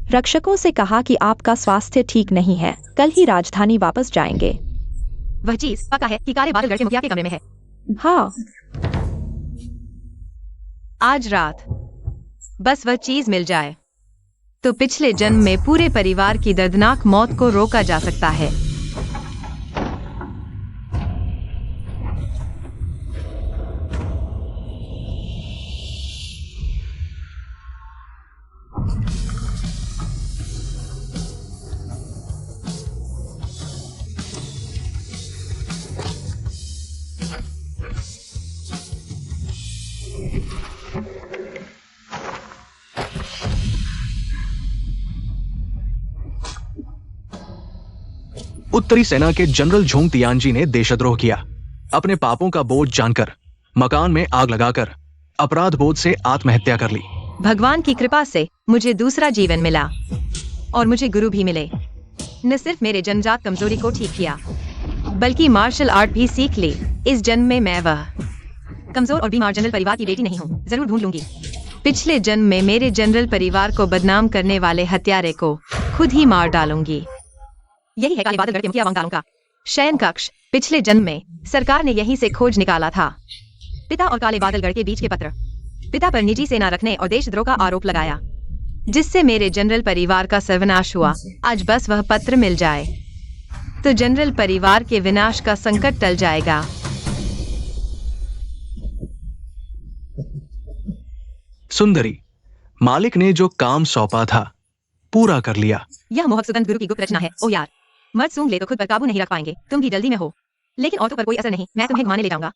रक्षकों से कहा कि आपका स्वास्थ्य ठीक नहीं है, कल ही राजधानी वापस जाएंगे। वह चीज पक्का है कि काले बादल गढ़ के मुखिया के कमरे में है। हाँ, आज रात बस वह चीज मिल जाए तो पिछले जन्म में पूरे परिवार की दर्दनाक मौत को रोका जा सकता है। उत्तरी सेना के जनरल झोंग तियानजी ने देशद्रोह किया। अपने पापों का बोझ जानकर मकान में आग लगाकर अपराध बोध से आत्महत्या कर ली। भगवान की कृपा से मुझे दूसरा जीवन मिला और मुझे गुरु भी मिले। न सिर्फ मेरे जन्मजात कमजोरी को ठीक किया बल्कि मार्शल आर्ट भी सीख ली। इस जन्म में मैं वह कमजोर और बीमार जनरल परिवार की बेटी नहीं हूँ, जरूर ढूंढ लूंगी। पिछले जन्म में मेरे जनरल परिवार को बदनाम करने वाले हत्यारे को खुद ही मार डालूंगी। यही है काले बादल गढ़ के मुखिया वांगदारों का शयन कक्ष। पिछले जन्म में सरकार ने यहीं से खोज निकाला था। पिता और काले बादल गढ़ के बीच के पत्र। पिता पर निजी सेना रखने और देशद्रोह का आरोप लगाया, जिससे मेरे जनरल परिवार का सर्वनाश हुआ। आज बस वह पत्र मिल जाए तो जनरल परिवार के विनाश का संकट टल जाएगा। सुंदरी, मालिक ने जो काम सौंपा था पूरा कर लिया। यह मोहक सुगंध गुरु की गुप्त रचना है। ओ यार, मर्द सूंघ ले तो खुद पर काबू नहीं रख पाएंगे। तुम भी जल्दी में हो, लेकिन औरतों पर कोई असर नहीं। मैं तुम्हें घुमाने ले जाऊंगा।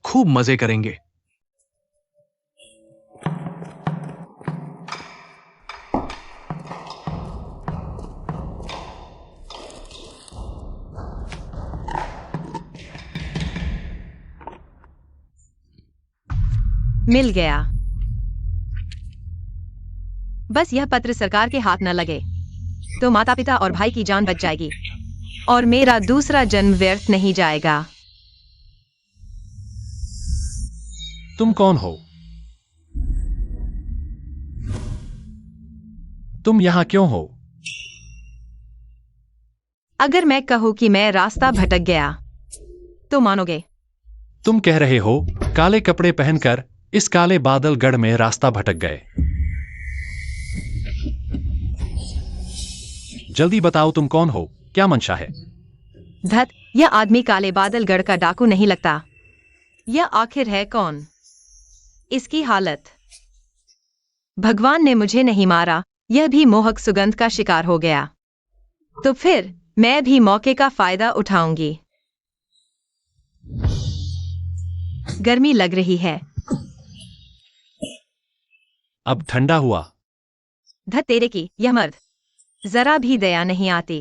खूब मजे करेंगे। मिल गया। बस यह पत्र सरकार के हाथ न लगे तो माता पिता और भाई की जान बच जाएगी और मेरा दूसरा जन्म व्यर्थ नहीं जाएगा। तुम कौन हो? तुम यहां क्यों हो? अगर मैं कहूं कि मैं रास्ता भटक गया तो मानोगे? तुम कह रहे हो काले कपड़े पहनकर इस काले बादल गढ़ में रास्ता भटक गए। जल्दी बताओ तुम कौन हो, क्या मंशा है? धत, यह आदमी काले बादल गढ़ का डाकू नहीं लगता। यह आखिर है कौन? इसकी हालत। भगवान ने मुझे नहीं मारा, यह भी मोहक सुगंध का शिकार हो गया। तो फिर मैं भी मौके का फायदा उठाऊंगी। गर्मी लग रही है। अब ठंडा हुआ। धत तेरे की, यह मर्द जरा भी दया नहीं आती।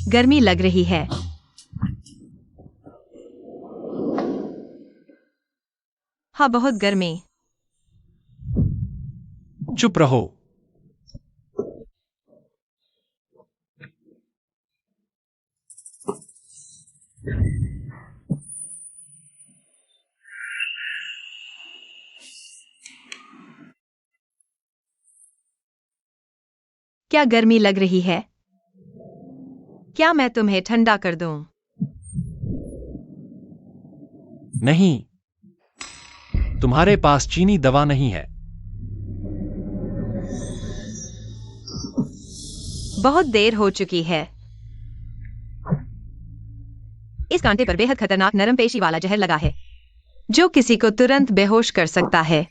गर्मी लग रही है। हाँ, बहुत गर्मी। चुप रहो। क्या गर्मी लग रही है? क्या मैं तुम्हें ठंडा कर दूं? नहीं, तुम्हारे पास चीनी दवा नहीं है। बहुत देर हो चुकी है। इस कांटे पर बेहद खतरनाक नरम पेशी वाला जहर लगा है जो किसी को तुरंत बेहोश कर सकता है।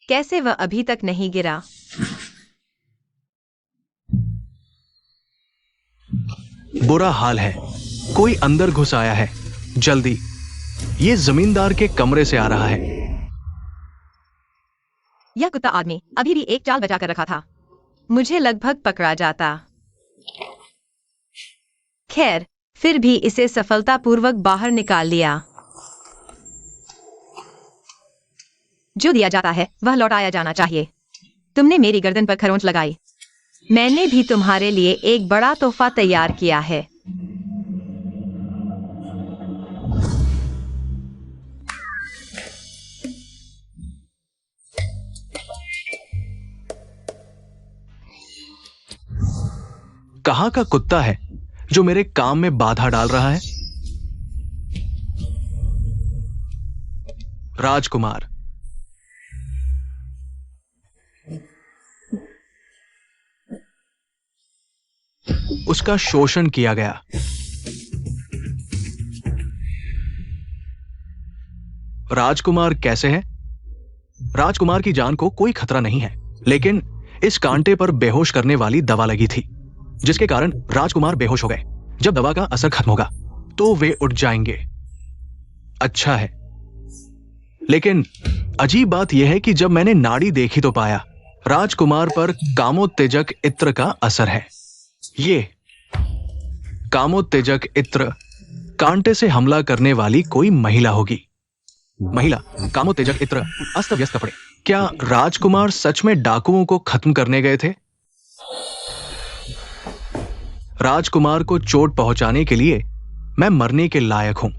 कैसे वह अभी तक नहीं गिरा? बुरा हाल है, कोई अंदर घुस आया है। जल्दी, ये जमींदार के कमरे से आ रहा है। यह कुत्ता आदमी अभी भी एक चाल बचा कर रखा था, मुझे लगभग पकड़ा जाता। खैर, फिर भी इसे सफलतापूर्वक बाहर निकाल लिया। जो दिया जाता है वह लौटाया जाना चाहिए। तुमने मेरी गर्दन पर खरोंच लगाई, मैंने भी तुम्हारे लिए एक बड़ा तोहफा तैयार किया है। कहाँ का कुत्ता है जो मेरे काम में बाधा डाल रहा है? राजकुमार। उसका शोषण किया गया। राजकुमार कैसे है? राजकुमार की जान को कोई खतरा नहीं है, लेकिन इस कांटे पर बेहोश करने वाली दवा लगी थी, जिसके कारण राजकुमार बेहोश हो गए। जब दवा का असर खत्म होगा तो वे उठ जाएंगे। अच्छा है, लेकिन अजीब बात यह है कि जब मैंने नाड़ी देखी तो पाया राजकुमार पर कामोत्तेजक इत्र का असर है। ये कामोत्तेजक इत्र कांटे से हमला करने वाली कोई महिला होगी। महिला, कामोत्तेजक इत्र, अस्त व्यस्त कपड़े। क्या राजकुमार सच में डाकुओं को खत्म करने गए थे? राजकुमार को चोट पहुंचाने के लिए मैं मरने के लायक हूं।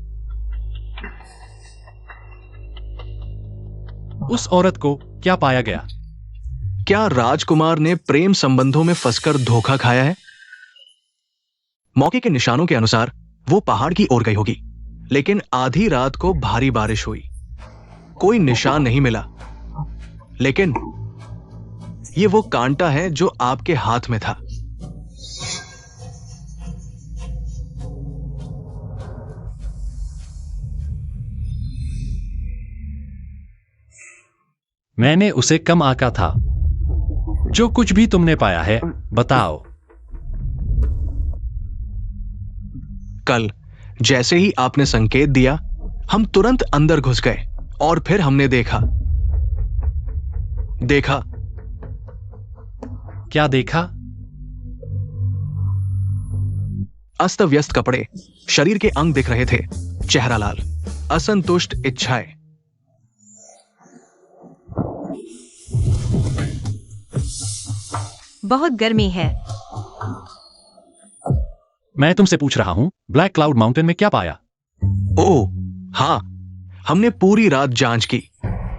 उस औरत को क्या पाया गया? क्या राजकुमार ने प्रेम संबंधों में फंसकर धोखा खाया है? मौके के निशानों के अनुसार वो पहाड़ की ओर गई होगी, लेकिन आधी रात को भारी बारिश हुई, कोई निशान नहीं मिला। लेकिन ये वो कांटा है जो आपके हाथ में था। मैंने उसे कम आंका था। जो कुछ भी तुमने पाया है बताओ। कल जैसे ही आपने संकेत दिया, हम तुरंत अंदर घुस गए और फिर हमने देखा। क्या देखा? अस्त व्यस्त कपड़े, शरीर के अंग दिख रहे थे, चेहरा लाल, असंतुष्ट इच्छाएं। बहुत गर्मी है। मैं तुमसे पूछ रहा हूं, ब्लैक क्लाउड माउंटेन में क्या पाया? ओह हाँ, हमने पूरी रात जांच की।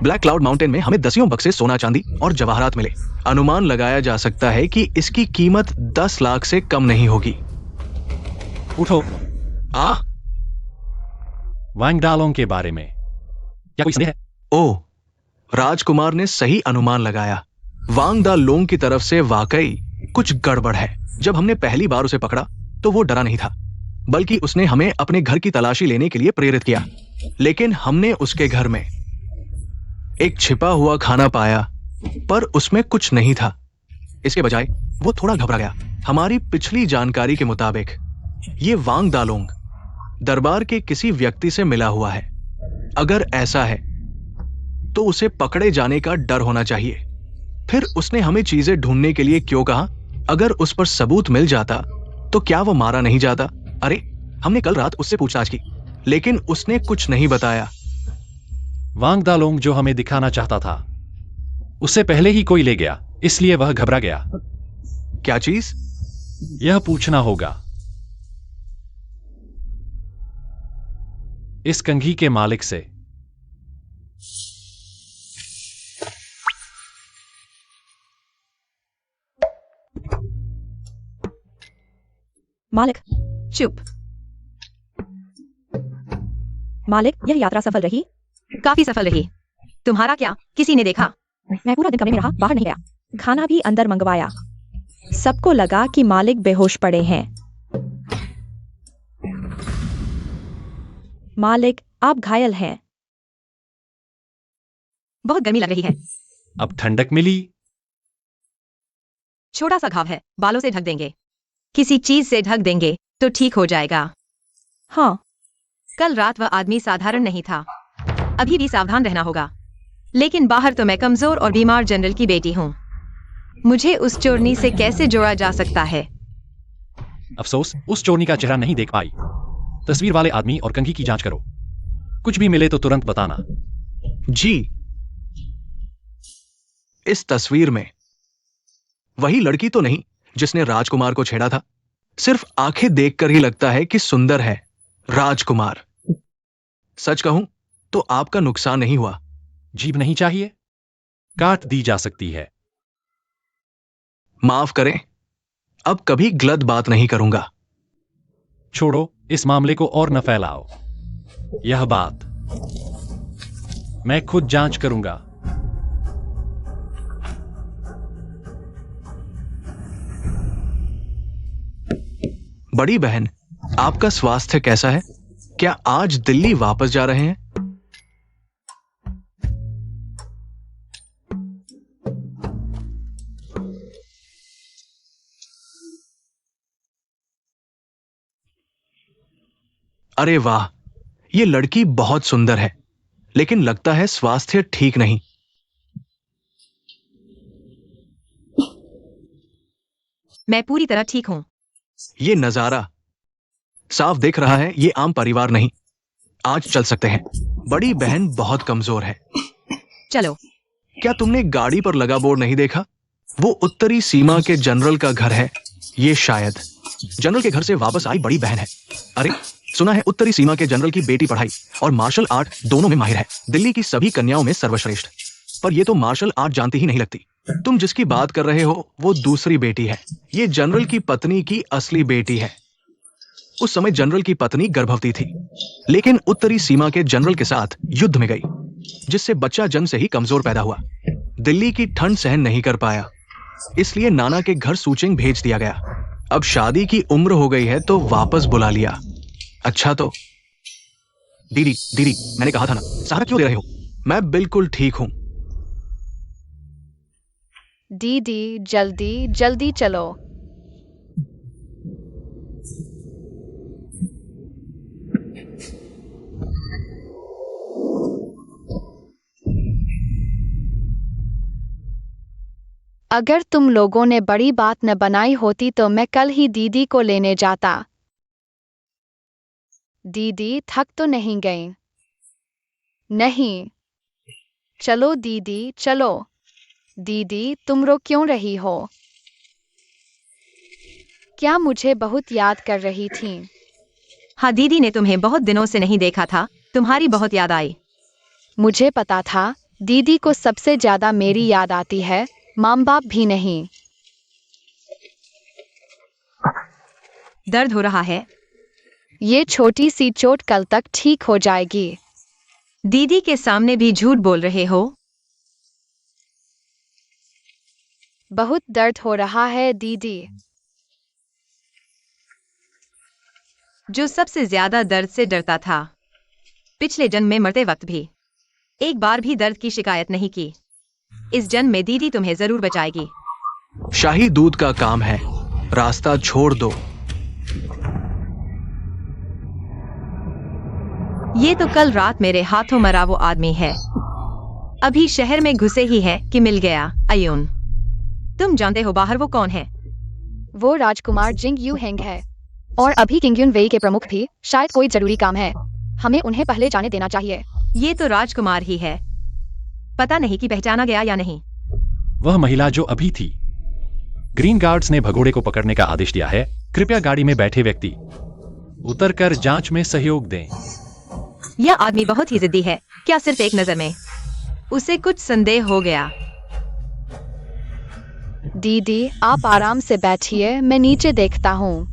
ब्लैक क्लाउड माउंटेन में हमें दसियों बक्से सोना चांदी और जवाहरात मिले। अनुमान लगाया जा सकता है कि इसकी कीमत 10 लाख से कम नहीं होगी। उठो। आ वांगडालोंग के बारे में क्या कोई संदेह है? ओह, राजकुमार ने सही अनुमान लगाया। वांग दा लोंग की तरफ से वाकई कुछ गड़बड़ है। जब हमने पहली बार उसे पकड़ा तो वो डरा नहीं था, बल्कि उसने हमें अपने घर की तलाशी लेने के लिए प्रेरित किया। लेकिन हमने उसके घर में एक छिपा हुआ खाना पाया, पर उसमें कुछ नहीं था। इसके बजाय वो थोड़ा घबरा गया। हमारी पिछली जानकारी के मुताबिक ये वांग दालोंग दरबार के किसी व्यक्ति से मिला हुआ है। अगर ऐसा है तो उसे पकड़े जाने का डर होना चाहिए। फिर उसने हमें चीजें ढूंढने के लिए क्यों कहा? अगर उस पर सबूत मिल जाता तो क्या वो मारा नहीं जाता? अरे, हमने कल रात उससे पूछताछ की, लेकिन उसने कुछ नहीं बताया। वांगडालोंग जो हमें दिखाना चाहता था उसे पहले ही कोई ले गया, इसलिए वह घबरा गया। क्या चीज? यह पूछना होगा इस कंघी के मालिक से। मालिक, चुप। मालिक, यह यात्रा सफल रही? काफी सफल रही। तुम्हारा क्या? किसी ने देखा? मैं पूरा दिन कमरे में रहा, बाहर नहीं गया। खाना भी अंदर मंगवाया। सबको लगा कि मालिक बेहोश पड़े हैं। मालिक, आप घायल हैं। बहुत गर्मी लग रही है। अब ठंडक मिली। छोटा सा घाव है, बालों से ढक देंगे। किसी चीज से ढक देंगे तो ठीक हो जाएगा। हाँ, कल रात वह आदमी साधारण नहीं था। अभी भी सावधान रहना होगा। लेकिन बाहर तो मैं कमजोर और बीमार जनरल की बेटी हूँ। मुझे उस चोरनी से कैसे जोड़ा जा सकता है? अफसोस, उस चोरनी का चेहरा नहीं देख पाई। तस्वीर वाले आदमी और कंघी की जांच करो। कुछ भी मिले तो तुरंत बताना। जी। इस तस्वीर में वही लड़की तो नहीं जिसने राजकुमार को छेड़ा था। सिर्फ आंखें देखकर ही लगता है कि सुंदर है। राजकुमार, सच कहूं तो आपका नुकसान नहीं हुआ। जीभ नहीं चाहिए? काट दी जा सकती है। माफ करें, अब कभी गलत बात नहीं करूंगा। छोड़ो, इस मामले को और न फैलाओ। यह बात मैं खुद जांच करूंगा। बड़ी बहन, आपका स्वास्थ्य कैसा है? क्या आज दिल्ली वापस जा रहे हैं? अरे वाह, ये लड़की बहुत सुंदर है, लेकिन लगता है स्वास्थ्य ठीक नहीं। मैं पूरी तरह ठीक हूँ। ये नजारा साफ दिख रहा है, ये आम परिवार नहीं। आज चल सकते हैं। बड़ी बहन बहुत कमजोर है। चलो। क्या तुमने गाड़ी पर लगा बोर्ड नहीं देखा? वो उत्तरी सीमा के जनरल का घर है। ये शायद जनरल के घर से वापस आई बड़ी बहन है। अरे, सुना है उत्तरी सीमा के जनरल की बेटी पढ़ाई और मार्शल आर्ट दोनों में माहिर है। दिल्ली की सभी कन्याओं में सर्वश्रेष्ठ। पर ये तो मार्शल आर्ट जानती ही नहीं लगती। तुम जिसकी बात कर रहे हो वो दूसरी बेटी है। ये जनरल की पत्नी की असली बेटी है। उस समय जनरल की पत्नी गर्भवती थी, लेकिन उत्तरी सीमा के जनरल के साथ युद्ध में गई, जिससे बच्चा जन्म से ही कमजोर पैदा हुआ। दिल्ली की ठंड सहन नहीं कर पाया, इसलिए नाना के घर सूचिंग भेज दिया गया। अब शादी की उम्र हो गई है तो वापस बुला लिया। अच्छा तो दीदी दीदी, मैंने कहा था ना, सहारा क्यों दे रहे हो? मैं बिल्कुल ठीक हूं। दीदी जल्दी जल्दी चलो। अगर तुम लोगों ने बड़ी बात न बनाई होती तो मैं कल ही दीदी को लेने जाता। दीदी थक तो नहीं गई? नहीं। चलो दीदी चलो। दीदी तुम रो क्यों रही हो? क्या मुझे बहुत याद कर रही थी? हाँ, दीदी ने तुम्हें बहुत दिनों से नहीं देखा था, तुम्हारी बहुत याद आई। मुझे पता था, दीदी को सबसे ज्यादा मेरी याद आती है, माँ बाप भी नहीं। दर्द हो रहा है? ये छोटी सी चोट कल तक ठीक हो जाएगी। दीदी के सामने भी झूठ बोल रहे हो। बहुत दर्द हो रहा है दीदी। जो सबसे ज्यादा दर्द से डरता था, पिछले जन्म में मरते वक्त भी एक बार भी दर्द की शिकायत नहीं की। इस जन्म में दीदी तुम्हें जरूर बचाएगी। शाही दूध का काम है, रास्ता छोड़ दो। ये तो कल रात मेरे हाथों मरा वो आदमी है। अभी शहर में घुसे ही है कि मिल गया। आयुन, तुम जानते हो बाहर वो कौन है? वो राजकुमार जिंग यू हेंग है, और अभी किंगयुन वेई के प्रमुख भी। शायद कोई जरूरी काम है, हमें उन्हें पहले जाने देना चाहिए। ये तो राजकुमार ही है। पता नहीं कि पहचाना गया या नहीं। वह महिला जो अभी थी। ग्रीन गार्ड्स ने भगोड़े को पकड़ने का आदेश दिया है। कृपया गाड़ी में बैठे व्यक्ति उतरकर जांच में सहयोग दें। यह आदमी बहुत ही जिद्दी है। क्या सिर्फ एक नजर में उसे कुछ संदेह हो गया? दीदी आप आराम से बैठिए, मैं नीचे देखता हूँ।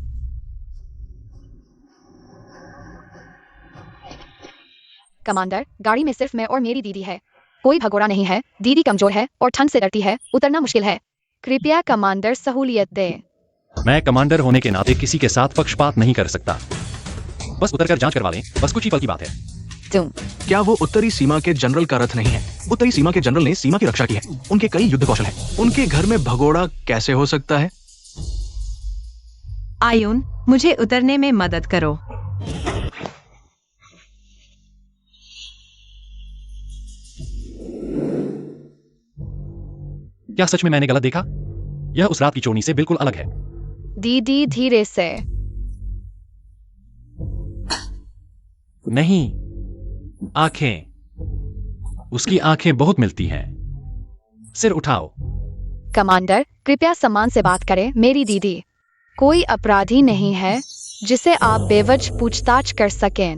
कमांडर, गाड़ी में सिर्फ मैं और मेरी दीदी है, कोई भगोड़ा नहीं है। दीदी कमजोर है और ठंड से डरती है, उतरना मुश्किल है। कृपया कमांडर सहूलियत दें। मैं कमांडर होने के नाते किसी के साथ पक्षपात नहीं कर सकता। बस उतरकर जांच करवा लें, बस कुछ ही पल की बात है। तुम क्या वो उत्तरी सीमा के जनरल का रथ नहीं है? उत्तरी सीमा के जनरल ने सीमा की रक्षा की है, उनके कई युद्ध कौशल है। उनके घर में भगोड़ा कैसे हो सकता है? आयुन, मुझे उतरने में मदद करो। क्या सच में मैंने गलत देखा? यह उस रात की चोनी से बिल्कुल अलग है। दीदी धीरे से। नहीं, आंखें, उसकी आंखें बहुत मिलती हैं। सिर उठाओ। कमांडर कृपया सम्मान से बात करें। मेरी दीदी कोई अपराधी नहीं है जिसे आप बेवजह पूछताछ कर सकें।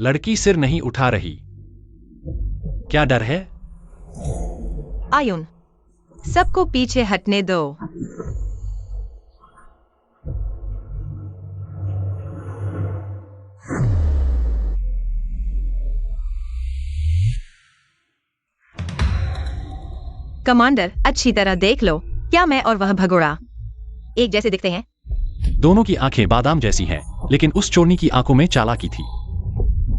लड़की सिर नहीं उठा रही। क्या डर है? आयुन, सबको पीछे हटने दो। कमांडर, अच्छी तरह देख लो, क्या मैं और वह भगोड़ा एक जैसे दिखते हैं? दोनों की आंखें बादाम जैसी हैं, लेकिन उस चोरनी की आंखों में चालाकी थी।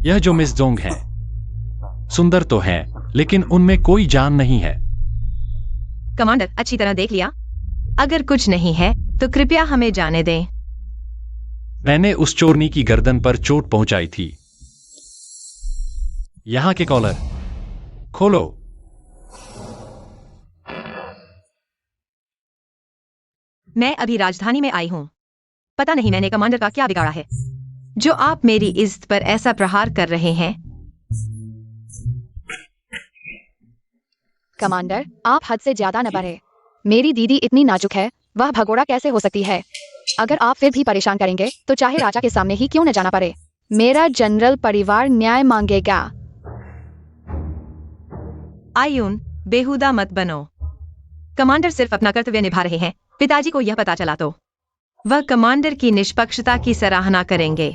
यह जो मिस जोंग है, सुंदर तो है, लेकिन उनमें कोई जान नहीं है। कमांडर, अच्छी तरह देख लिया? अगर कुछ नहीं है तो कृपया हमें जाने दें। मैंने उस चोरनी की गर्दन पर चोट पहुंचाई थी। यहां के कॉलर खोलो। मैं अभी राजधानी में आई हूं। पता नहीं मैंने कमांडर का क्या बिगाड़ा है, जो आप मेरी इज्जत पर ऐसा प्रहार कर रहे हैं। कमांडर, आप हद से ज्यादा न बढ़े। मेरी दीदी इतनी नाजुक है, वह भगोड़ा कैसे हो सकती है? अगर आप फिर भी परेशान करेंगे तो चाहे राजा के सामने ही क्यों न जाना पड़े, मेरा जनरल परिवार न्याय मांगेगा। आयुन, बेहुदा मत बनो। कमांडर सिर्फ अपना कर्तव्य निभा रहे हैं। पिताजी को यह पता चला तो वह कमांडर की निष्पक्षता की सराहना करेंगे।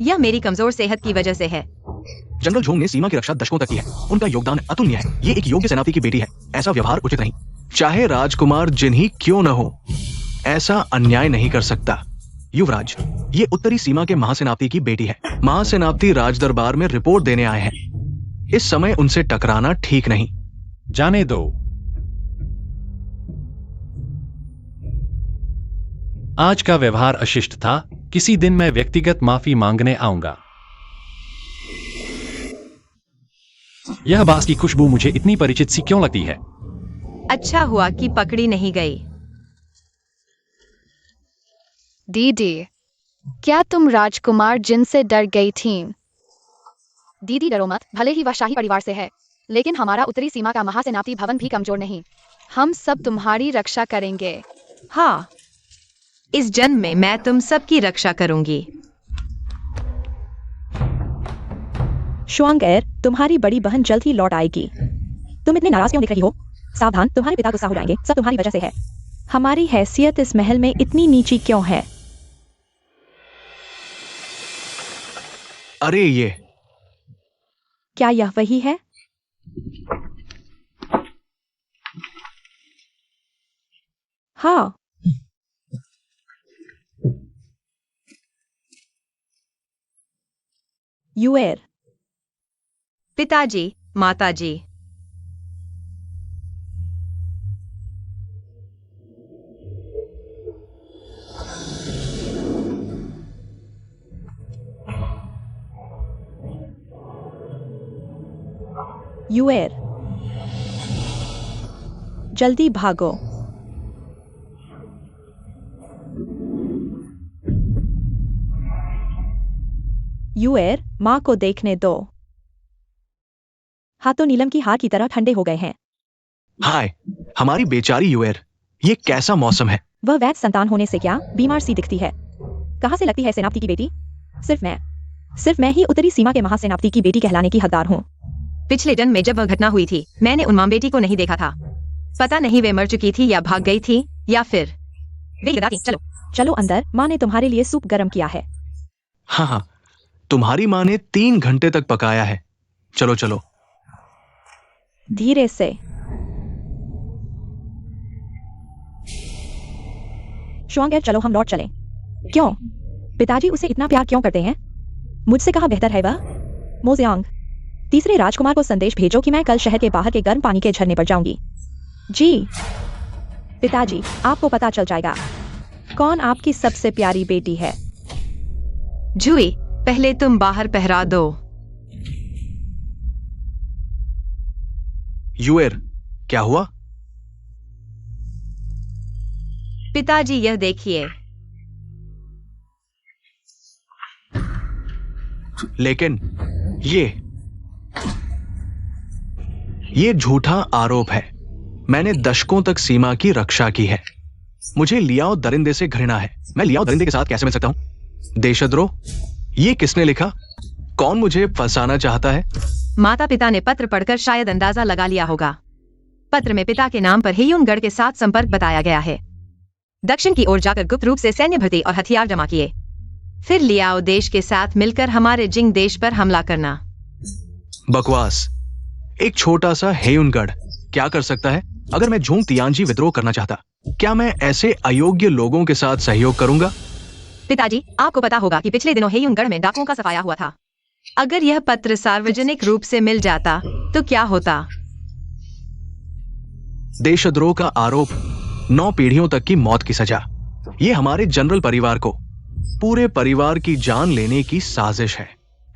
यह मेरी कमजोर सेहत की वजह से है। जनरल झोंग ने सीमा की रक्षा दशकों तक की है। उनका योगदान अतुलनीय है। ये एक योग्य सेनापति की बेटी है। ऐसा व्यवहार उचित नहीं। चाहे राजकुमार जिन्ही क्यों न हो, ऐसा अन्याय नहीं कर सकता। युवराज, ये उत्तरी सीमा के महासेनापति की बेटी है। महासेनापति राज दरबार में रिपोर्ट देने आए हैं। इस समय उनसे टकराना ठीक नहीं। जाने दो। आज का व्यवहार अशिष्ट था। किसी दिन मैं व्यक्तिगत माफी मांगने आऊंगा। यह बांस की खुशबू मुझे इतनी परिचित सी क्यों लगती है? अच्छा हुआ कि पकड़ी नहीं गई। दीदी, क्या तुम राजकुमार जिन से डर गई थी? दीदी डरो मत, भले ही वह शाही परिवार से है, लेकिन हमारा उत्तरी सीमा का महासेनापति भवन भी कमजोर नहीं। हम सब तुम्हारी रक्षा करेंगे। हाँ, इस जन्म में मैं तुम सबकी रक्षा करूंगी। शुआंग, तुम्हारी बड़ी बहन जल्द ही लौट आएगी। तुम इतने नाराज क्यों दिख रही हो? सावधान, तुम्हारे पिता गुस्सा हो जाएंगे। सब तुम्हारी वजह से है। हमारी हैसियत इस महल में इतनी नीची क्यों है? अरे ये क्या यह वही है? हाँ। युएर, पिताजी, माताजी। युएर, जल्दी भागो। युएर, माँ को देखने दो। हाथों नीलम की हार की तरह ठंडे हो गए हैं। हाय, हमारी बेचारी युएर, ये कैसा मौसम है? वह वैध संतान होने से क्या बीमार सी दिखती है। कहाँ से लगती है सेनापति की बेटी? सिर्फ मैं ही उत्तरी सीमा के महासेनापति की बेटी कहलाने की हकदार हूँ। पिछले जन्म में जब वह घटना हुई थी, मैंने उन मां बेटी को नहीं देखा था। पता नहीं वे मर चुकी थी या भाग गई थी, या फिर वे लगा थी। चलो अंदर, माँ ने तुम्हारे लिए सूप गर्म किया है। हाँ, तुम्हारी माँ ने 3 घंटे तक पकाया है। चलो चलो। धीरे से। शुआंग, चलो हम लौट चलें। क्यों? पिताजी उसे इतना प्यार क्यों करते हैं? मुझसे कहाँ बेहतर है वह? मोजियांग, तीसरे राजकुमार को संदेश भेजो कि मैं कल शहर के बाहर के गर्म पानी के झरने पर जाऊंगी। जी पिताजी, आपको पता चल जाएगा कौन आपकी सबसे प्यारी बेटी है। जुई, पहले तुम बाहर पहरा दो। युएर, क्या हुआ? पिताजी, यह देखिए। लेकिन ये झूठा आरोप है। मैंने दशकों तक सीमा की रक्षा की है। मुझे लियाओ दरिंदे से घृणा है। मैं लियाओ दरिंदे के साथ कैसे मिल सकता हूं? देशद्रोह, ये किसने लिखा? कौन मुझे फंसाना चाहता है? माता पिता ने पत्र पढ़कर शायद अंदाजा लगा लिया होगा। पत्र में पिता के नाम पर हेयुनगढ़ के साथ संपर्क बताया गया है। दक्षिण की ओर जाकर गुप्त रूप से सैन्य भर्ती और हथियार जमा किए, फिर लियाओ देश के साथ मिलकर हमारे जिंग देश पर हमला करना। बकवास। एक छोटा सा हेयुनगढ़ क्या कर सकता है अगर मैं झोंग तियानजी विद्रोह करना चाहता? क्या मैं ऐसे अयोग्य लोगों के साथ सहयोग करूंगा? पिताजी, आपको पता होगा कि पिछले दिनों हेयुनगढ़ में डाकुओं का सफाया हुआ था। अगर यह पत्र सार्वजनिक रूप से मिल जाता तो क्या होता? देशद्रोह का आरोप, 9 पीढ़ियों तक की मौत की सजा। ये हमारे जनरल परिवार को, पूरे परिवार की जान लेने की साजिश है।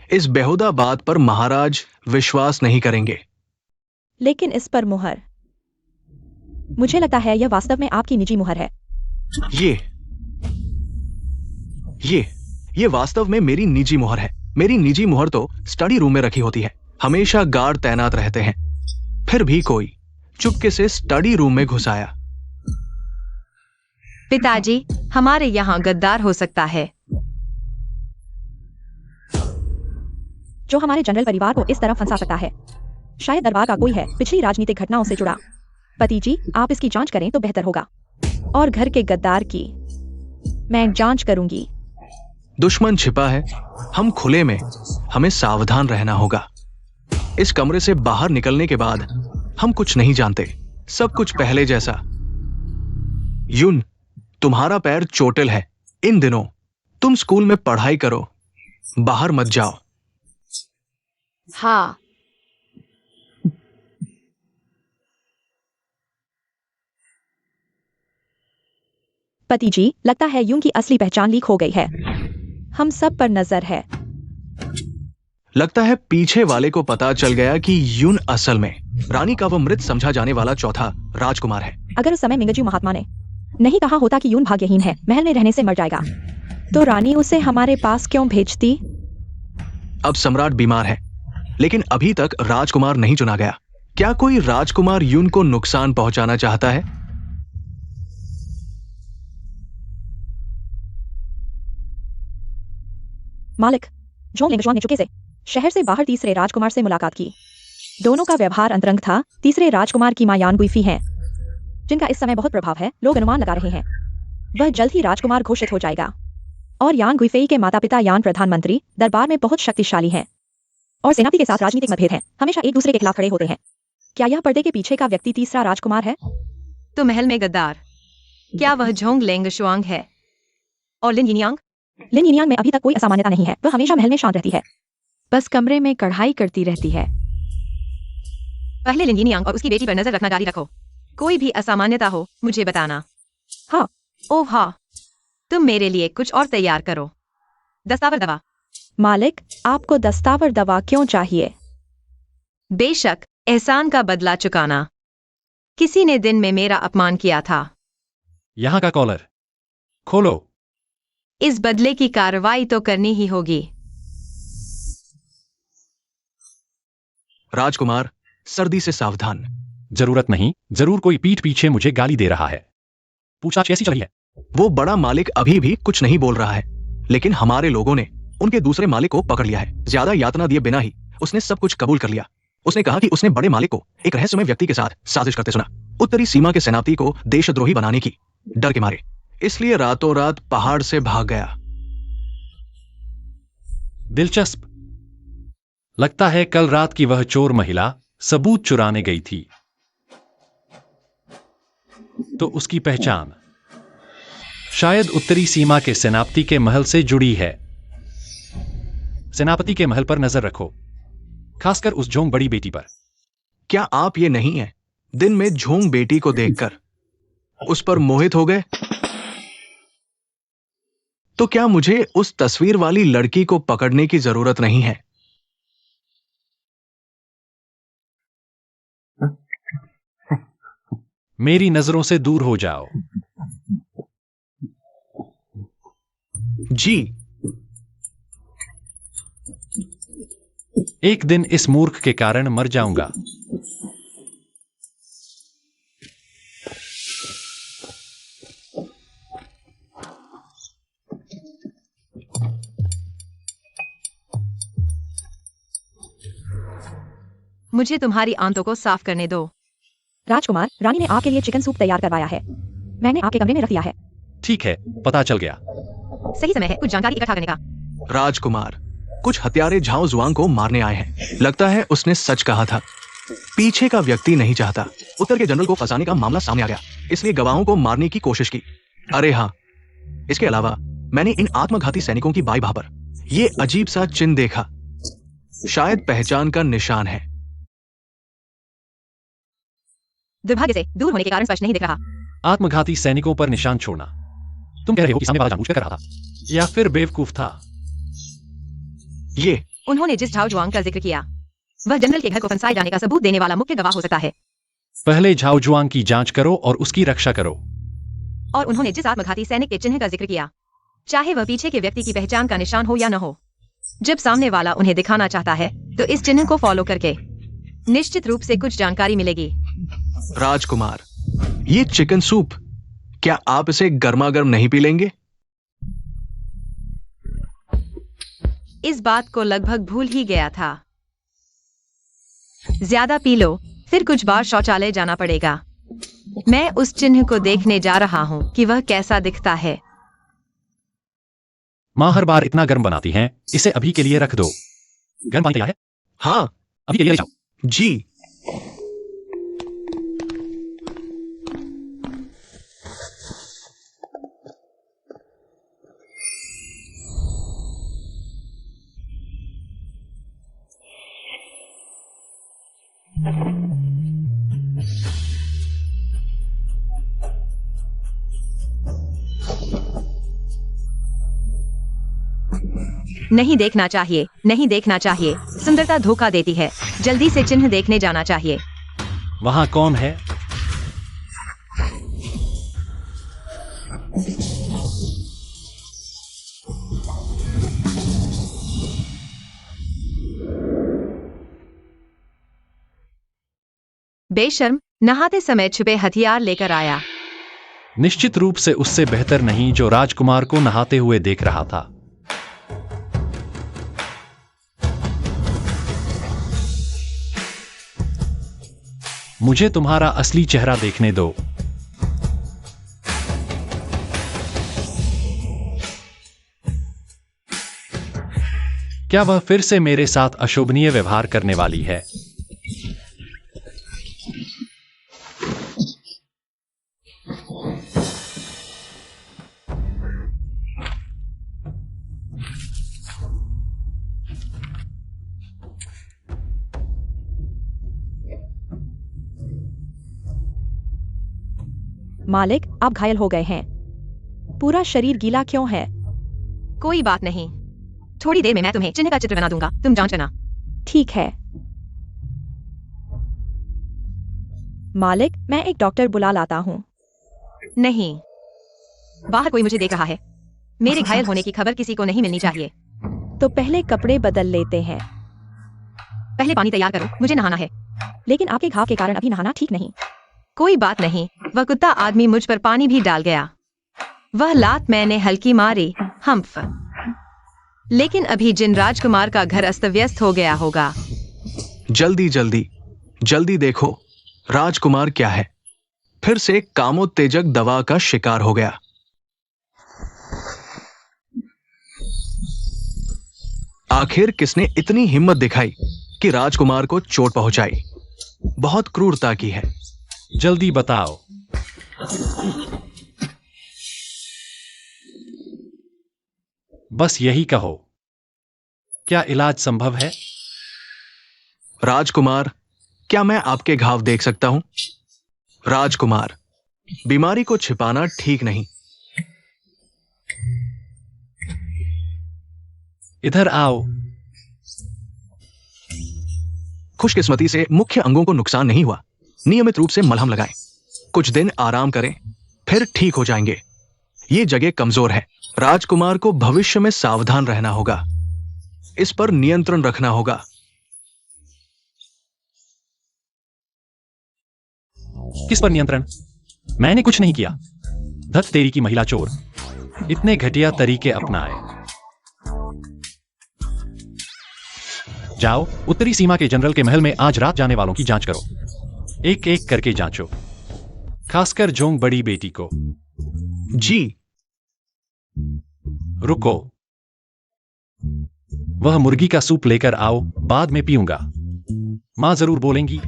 इस बेहुदा बात पर महाराज विश्वास नहीं करेंगे। लेकिन इस पर मुहर, मुझे लगता है यह वास्तव में आपकी निजी मुहर है। ये वास्तव में मेरी निजी मुहर है। मेरी निजी मुहर तो स्टडी रूम में रखी होती है। हमेशा गार्ड तैनात रहते हैं। फिर भी कोई चुपके से स्टडी रूम में घुस आया। पिताजी, हमारे यहाँ गद्दार हो सकता है जो हमारे जनरल परिवार को इस तरफ फंसा सकता है। शायद दरबार का कोई है, पिछली राजनीतिक घटनाओं से जुड़ा। पति जी, आप इसकी जांच करें तो बेहतर होगा। और घर के गद्दार की मैं जांच करूंगी। दुश्मन छिपा है, हम खुले में। हमें सावधान रहना होगा। इस कमरे से बाहर निकलने के बाद हम कुछ नहीं जानते। सब कुछ पहले जैसा। युन, तुम्हारा पैर चोटिल है इन दिनों। तुम स्कूल में पढ़ाई करो, बाहर मत जाओ। हाँ। पति जी, लगता है यून की असली पहचान लीक हो गई है। हम सब पर नजर है। लगता है पीछे वाले को पता चल गया कि यून असल में रानी का वह मृत समझा जाने वाला चौथा राजकुमार है। अगर उस समय मिंगजू महात्मा ने नहीं कहा होता कि यून भाग्यहीन है, महल में रहने से मर जाएगा, तो रानी उसे हमारे पास क्यों भेजती? अब सम्राट बीमार है, लेकिन अभी तक राजकुमार नहीं चुना गया। क्या कोई राजकुमार यून को नुकसान पहुंचाना चाहता है? मालिक, झोंग लिंगजुआन ने चुपके से शहर से बाहर तीसरे राजकुमार से मुलाकात की। दोनों का व्यवहार अंतरंग था। तीसरे राजकुमार की मां यान गुइफी हैं, जिनका इस समय बहुत प्रभाव है। लोग अनुमान लगा रहे हैं वह जल्द ही राजकुमार घोषित हो जाएगा। और यान गुइफेई के माता पिता यान प्रधानमंत्री दरबार में बहुत शक्तिशाली हैं और सेनापति के साथ राजनीतिक मतभेद हैं। हमेशा एक दूसरे के खिलाफ खड़े होते हैं। क्या यह पर्दे के पीछे का व्यक्ति तीसरा राजकुमार है? तो महल में गद्दार, क्या वह झोंग लेंगशुआंग है? और लिन यिनियांग? लिन यिनियांग में अभी तक कोई असामान्यता नहीं है। वह हमेशा महल में शांत रहती है, बस कमरे में कढ़ाई करती रहती है। पहले लिन यिनियांग और उसकी बेटी पर नजर रखना जारी रखो। कोई भी असामान्यता हो मुझे बताना। हाँ। ओह हाँ, तुम मेरे लिए कुछ और तैयार करो। दस्तावर दवा। मालिक, आपको दस्तावर दवा क्यों चाहिए? बेशक, एहसान का बदला चुकाना। किसी ने दिन में मेरा अपमान किया था। यहाँ का कॉलर खोलो। इस बदले की कार्रवाई तो करनी ही होगी। राजकुमार, सर्दी से सावधान। जरूरत नहीं, जरूर कोई पीठ पीछे मुझे गाली दे रहा है। पूछताछ कैसी चली है? वो बड़ा मालिक अभी भी कुछ नहीं बोल रहा है, लेकिन हमारे लोगों ने उनके दूसरे मालिक को पकड़ लिया है। ज्यादा यातना दिए बिना ही उसने सब कुछ कबूल कर लिया। उसने कहा कि उसने बड़े मालिक को एक रहस्यमय व्यक्ति के साथ साजिश करते सुना, उत्तरी सीमा के सेनापति को देशद्रोही बनाने की, डर के मारे। इसलिए रातों रात पहाड़ से भाग गया। दिलचस्प। लगता है कल रात की वह चोर महिला सबूत चुराने गई थी। तो उसकी पहचान शायद उत्तरी सीमा के सेनापति के महल से जुड़ी है। सेनापति के महल पर नजर रखो, खासकर उस झोंग बड़ी बेटी पर। क्या आप ये नहीं है दिन में झोंग बेटी को देखकर उस पर मोहित हो गए? तो क्या मुझे उस तस्वीर वाली लड़की को पकड़ने की जरूरत नहीं है? मेरी नजरों से दूर हो जाओ। जी। एक दिन इस मूर्ख के कारण मर जाऊंगा। मुझे तुम्हारी आंतों को साफ करने दो। राजकुमार, रानी ने आपके लिए चिकन सूप तैयार करवाया है। मैंने आपके कमरे में रख दिया है। ठीक है, पता चल गया। सही समय है कुछ जानकारी इकट्ठा करने का। राजकुमार, कुछ हत्यारे झाओ जुआंग को मारने आए हैं। लगता है उसने सच कहा था। पीछे का व्यक्ति नहीं चाहता। उत्तर के जनरल को फंसाने का मामला सामने आ गया, इसलिए गवाहों को मारने की कोशिश की। अरे हाँ, इसके अलावा मैंने इन आत्मघाती सैनिकों की बाई भां पर ये अजीब सा चिन्ह देखा, शायद पहचान का निशान है। दुर्भाग्य से दूर होने के कारण स्पष्ट नहीं दिख रहा। आत्मघाती सैनिकों पर निशान छोड़ना। तुम कह रहे हो कि सामने वाला जानबूझकर कर रहा था या फिर बेवकूफ था? ये उन्होंने जिस झाओ जुआंग का जिक्र किया, वह जनरल के घर को फंसाए जाने का सबूत देने वाला मुख्य गवाह हो सकता है। पहले झाओ जुआंग की जांच करो और उसकी रक्षा करो। और उन्होंने जिस आत्मघाती सैनिक के चिन्ह का जिक्र किया, चाहे वह पीछे के व्यक्ति की पहचान का निशान हो या न हो, जब सामने वाला उन्हें दिखाना चाहता है तो इस चिन्ह को फॉलो करके निश्चित रूप से कुछ जानकारी मिलेगी। राजकुमार, ये चिकन सूप, क्या आप इसे गर्मा गर्म नहीं पी लेंगे? इस बात को लगभग भूल ही गया था। ज्यादा पी लो, फिर कुछ बार शौचालय जाना पड़ेगा। मैं उस चिन्ह को देखने जा रहा हूं कि वह कैसा दिखता है। माँ हर बार इतना गर्म बनाती हैं, इसे अभी के लिए रख दो। गर्म पानी तैयार है? हाँ अभी के लिए ले जाओ। जी। नहीं देखना चाहिए, नहीं देखना चाहिए। सुंदरता धोखा देती है। जल्दी से चिन्ह देखने जाना चाहिए। वहां कौन है? बेशर्म, नहाते समय छुपे हथियार लेकर आया। निश्चित रूप से उससे बेहतर नहीं जो राजकुमार को नहाते हुए देख रहा था। मुझे तुम्हारा असली चेहरा देखने दो। क्या वह फिर से मेरे साथ अशोभनीय व्यवहार करने वाली है? मालिक, आप घायल हो गए हैं। पूरा शरीर गीला क्यों है? कोई बात नहीं, थोड़ी देर में मैं तुम्हें चिन्ह का चित्र बना दूंगा, तुम जांच लेना। ठीक है मालिक, मैं एक डॉक्टर बुला लाता हूँ। नहीं, बाहर कोई मुझे देख रहा है। मेरे घायल होने की खबर किसी को नहीं मिलनी चाहिए। तो पहले कपड़े बदल लेते हैं। पहले पानी तैयार करो, मुझे नहाना है। लेकिन आपके घाव के कारण अभी नहाना ठीक नहीं। कोई बात नहीं, वह कुत्ता आदमी मुझ पर पानी भी डाल गया। वह लात मैंने हल्की मारी, हम्फ। लेकिन अभी जिन राजकुमार का घर अस्त व्यस्त हो गया होगा। जल्दी जल्दी जल्दी देखो, राजकुमार क्या है, फिर से कामोत्तेजक दवा का शिकार हो गया। आखिर किसने इतनी हिम्मत दिखाई कि राजकुमार को चोट पहुंचाई? बहुत क्रूरता की है। जल्दी बताओ। बस यही कहो। क्या इलाज संभव है? राजकुमार, क्या मैं आपके घाव देख सकता हूं? राजकुमार, बीमारी को छिपाना ठीक नहीं। इधर आओ। खुशकिस्मती से मुख्य अंगों को नुकसान नहीं हुआ। नियमित रूप से मलहम लगाएं, कुछ दिन आराम करें, फिर ठीक हो जाएंगे। ये जगह कमजोर है। राजकुमार को भविष्य में सावधान रहना होगा, इस पर नियंत्रण रखना होगा। किस पर नियंत्रण? मैंने कुछ नहीं किया। धत तेरी की महिला चोर, इतने घटिया तरीके अपनाए। जाओ, उत्तरी सीमा के जनरल के महल में आज रात जाने वालों की जांच करो। एक एक करके जांचो, खासकर जोंग बड़ी बेटी को। जी। रुको, वह मुर्गी का सूप लेकर आओ, बाद में पीऊंगा। मां जरूर बोलेंगी,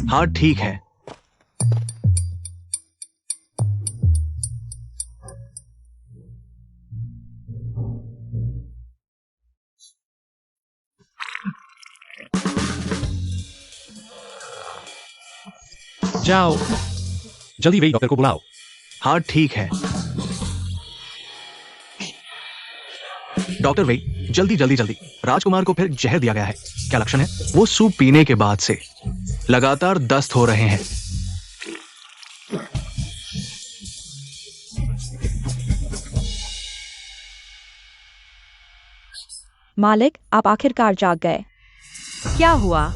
हाँ ठीक है। जाओ, जल्दी वही डॉक्टर को बुलाओ। हाँ ठीक है। डॉक्टर वही, जल्दी जल्दी जल्दी। राजकुमार को फिर जहर दिया गया है। क्या लक्षण है? वो सूप पीने के बाद से लगातार दस्त हो रहे हैं। मालिक, आप आखिरकार जाग गए। क्या हुआ?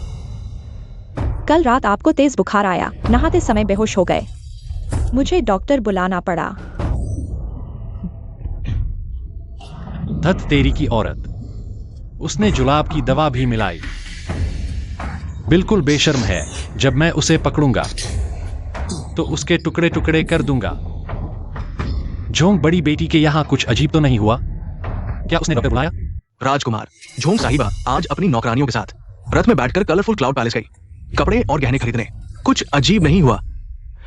कल रात आपको तेज बुखार आया, नहाते समय बेहोश हो गए। मुझे डॉक्टर बुलाना पड़ा। धत तेरी की औरत, उसने जुलाब की दवा भी मिलाई। बिल्कुल बेशर्म है। जब मैं उसे पकड़ूंगा तो उसके टुकड़े टुकड़े कर दूंगा। झोंक बड़ी बेटी के यहां कुछ अजीब तो नहीं हुआ? क्या उसने डॉक्टर बुलाया? राजकुमार, झोंक साहिबा आज अपनी नौकरानियों के साथ रथ में बैठकर कलरफुल क्लाउड पैलेस गई, कपड़े और गहने खरीदने। कुछ अजीब नहीं हुआ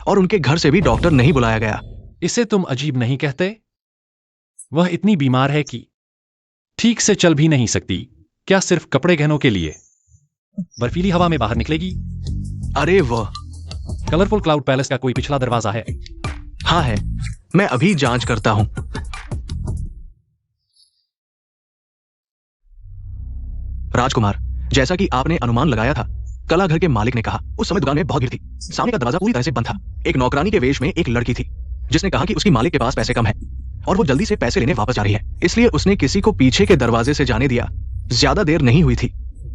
और उनके घर से भी डॉक्टर नहीं बुलाया गया। इसे तुम अजीब नहीं कहते? वह इतनी बीमार है कि ठीक से चल भी नहीं सकती। क्या सिर्फ कपड़े गहनों के लिए बर्फीली हवा में बाहर निकलेगी? अरे वह कलरफुल क्लाउड पैलेस का कोई पिछला दरवाजा है? हाँ है, मैं अभी जांच करता हूं। राजकुमार, जैसा कि आपने अनुमान लगाया था, कला घर के मालिक ने कहा उस समय दुकान में बहुत भीड़ थी। सामने का दरवाजा पूरी तरह से बंद था। एक नौकरानी के वेश में एक लड़की थी जिसने कहा कि उसकी मालिक के पास पैसे कम है और वो जल्दी से पैसे लेने वापस जा रही है, इसलिए उसने किसी को पीछे के दरवाजे से जाने दिया। ज्यादा देर नहीं हुई थी,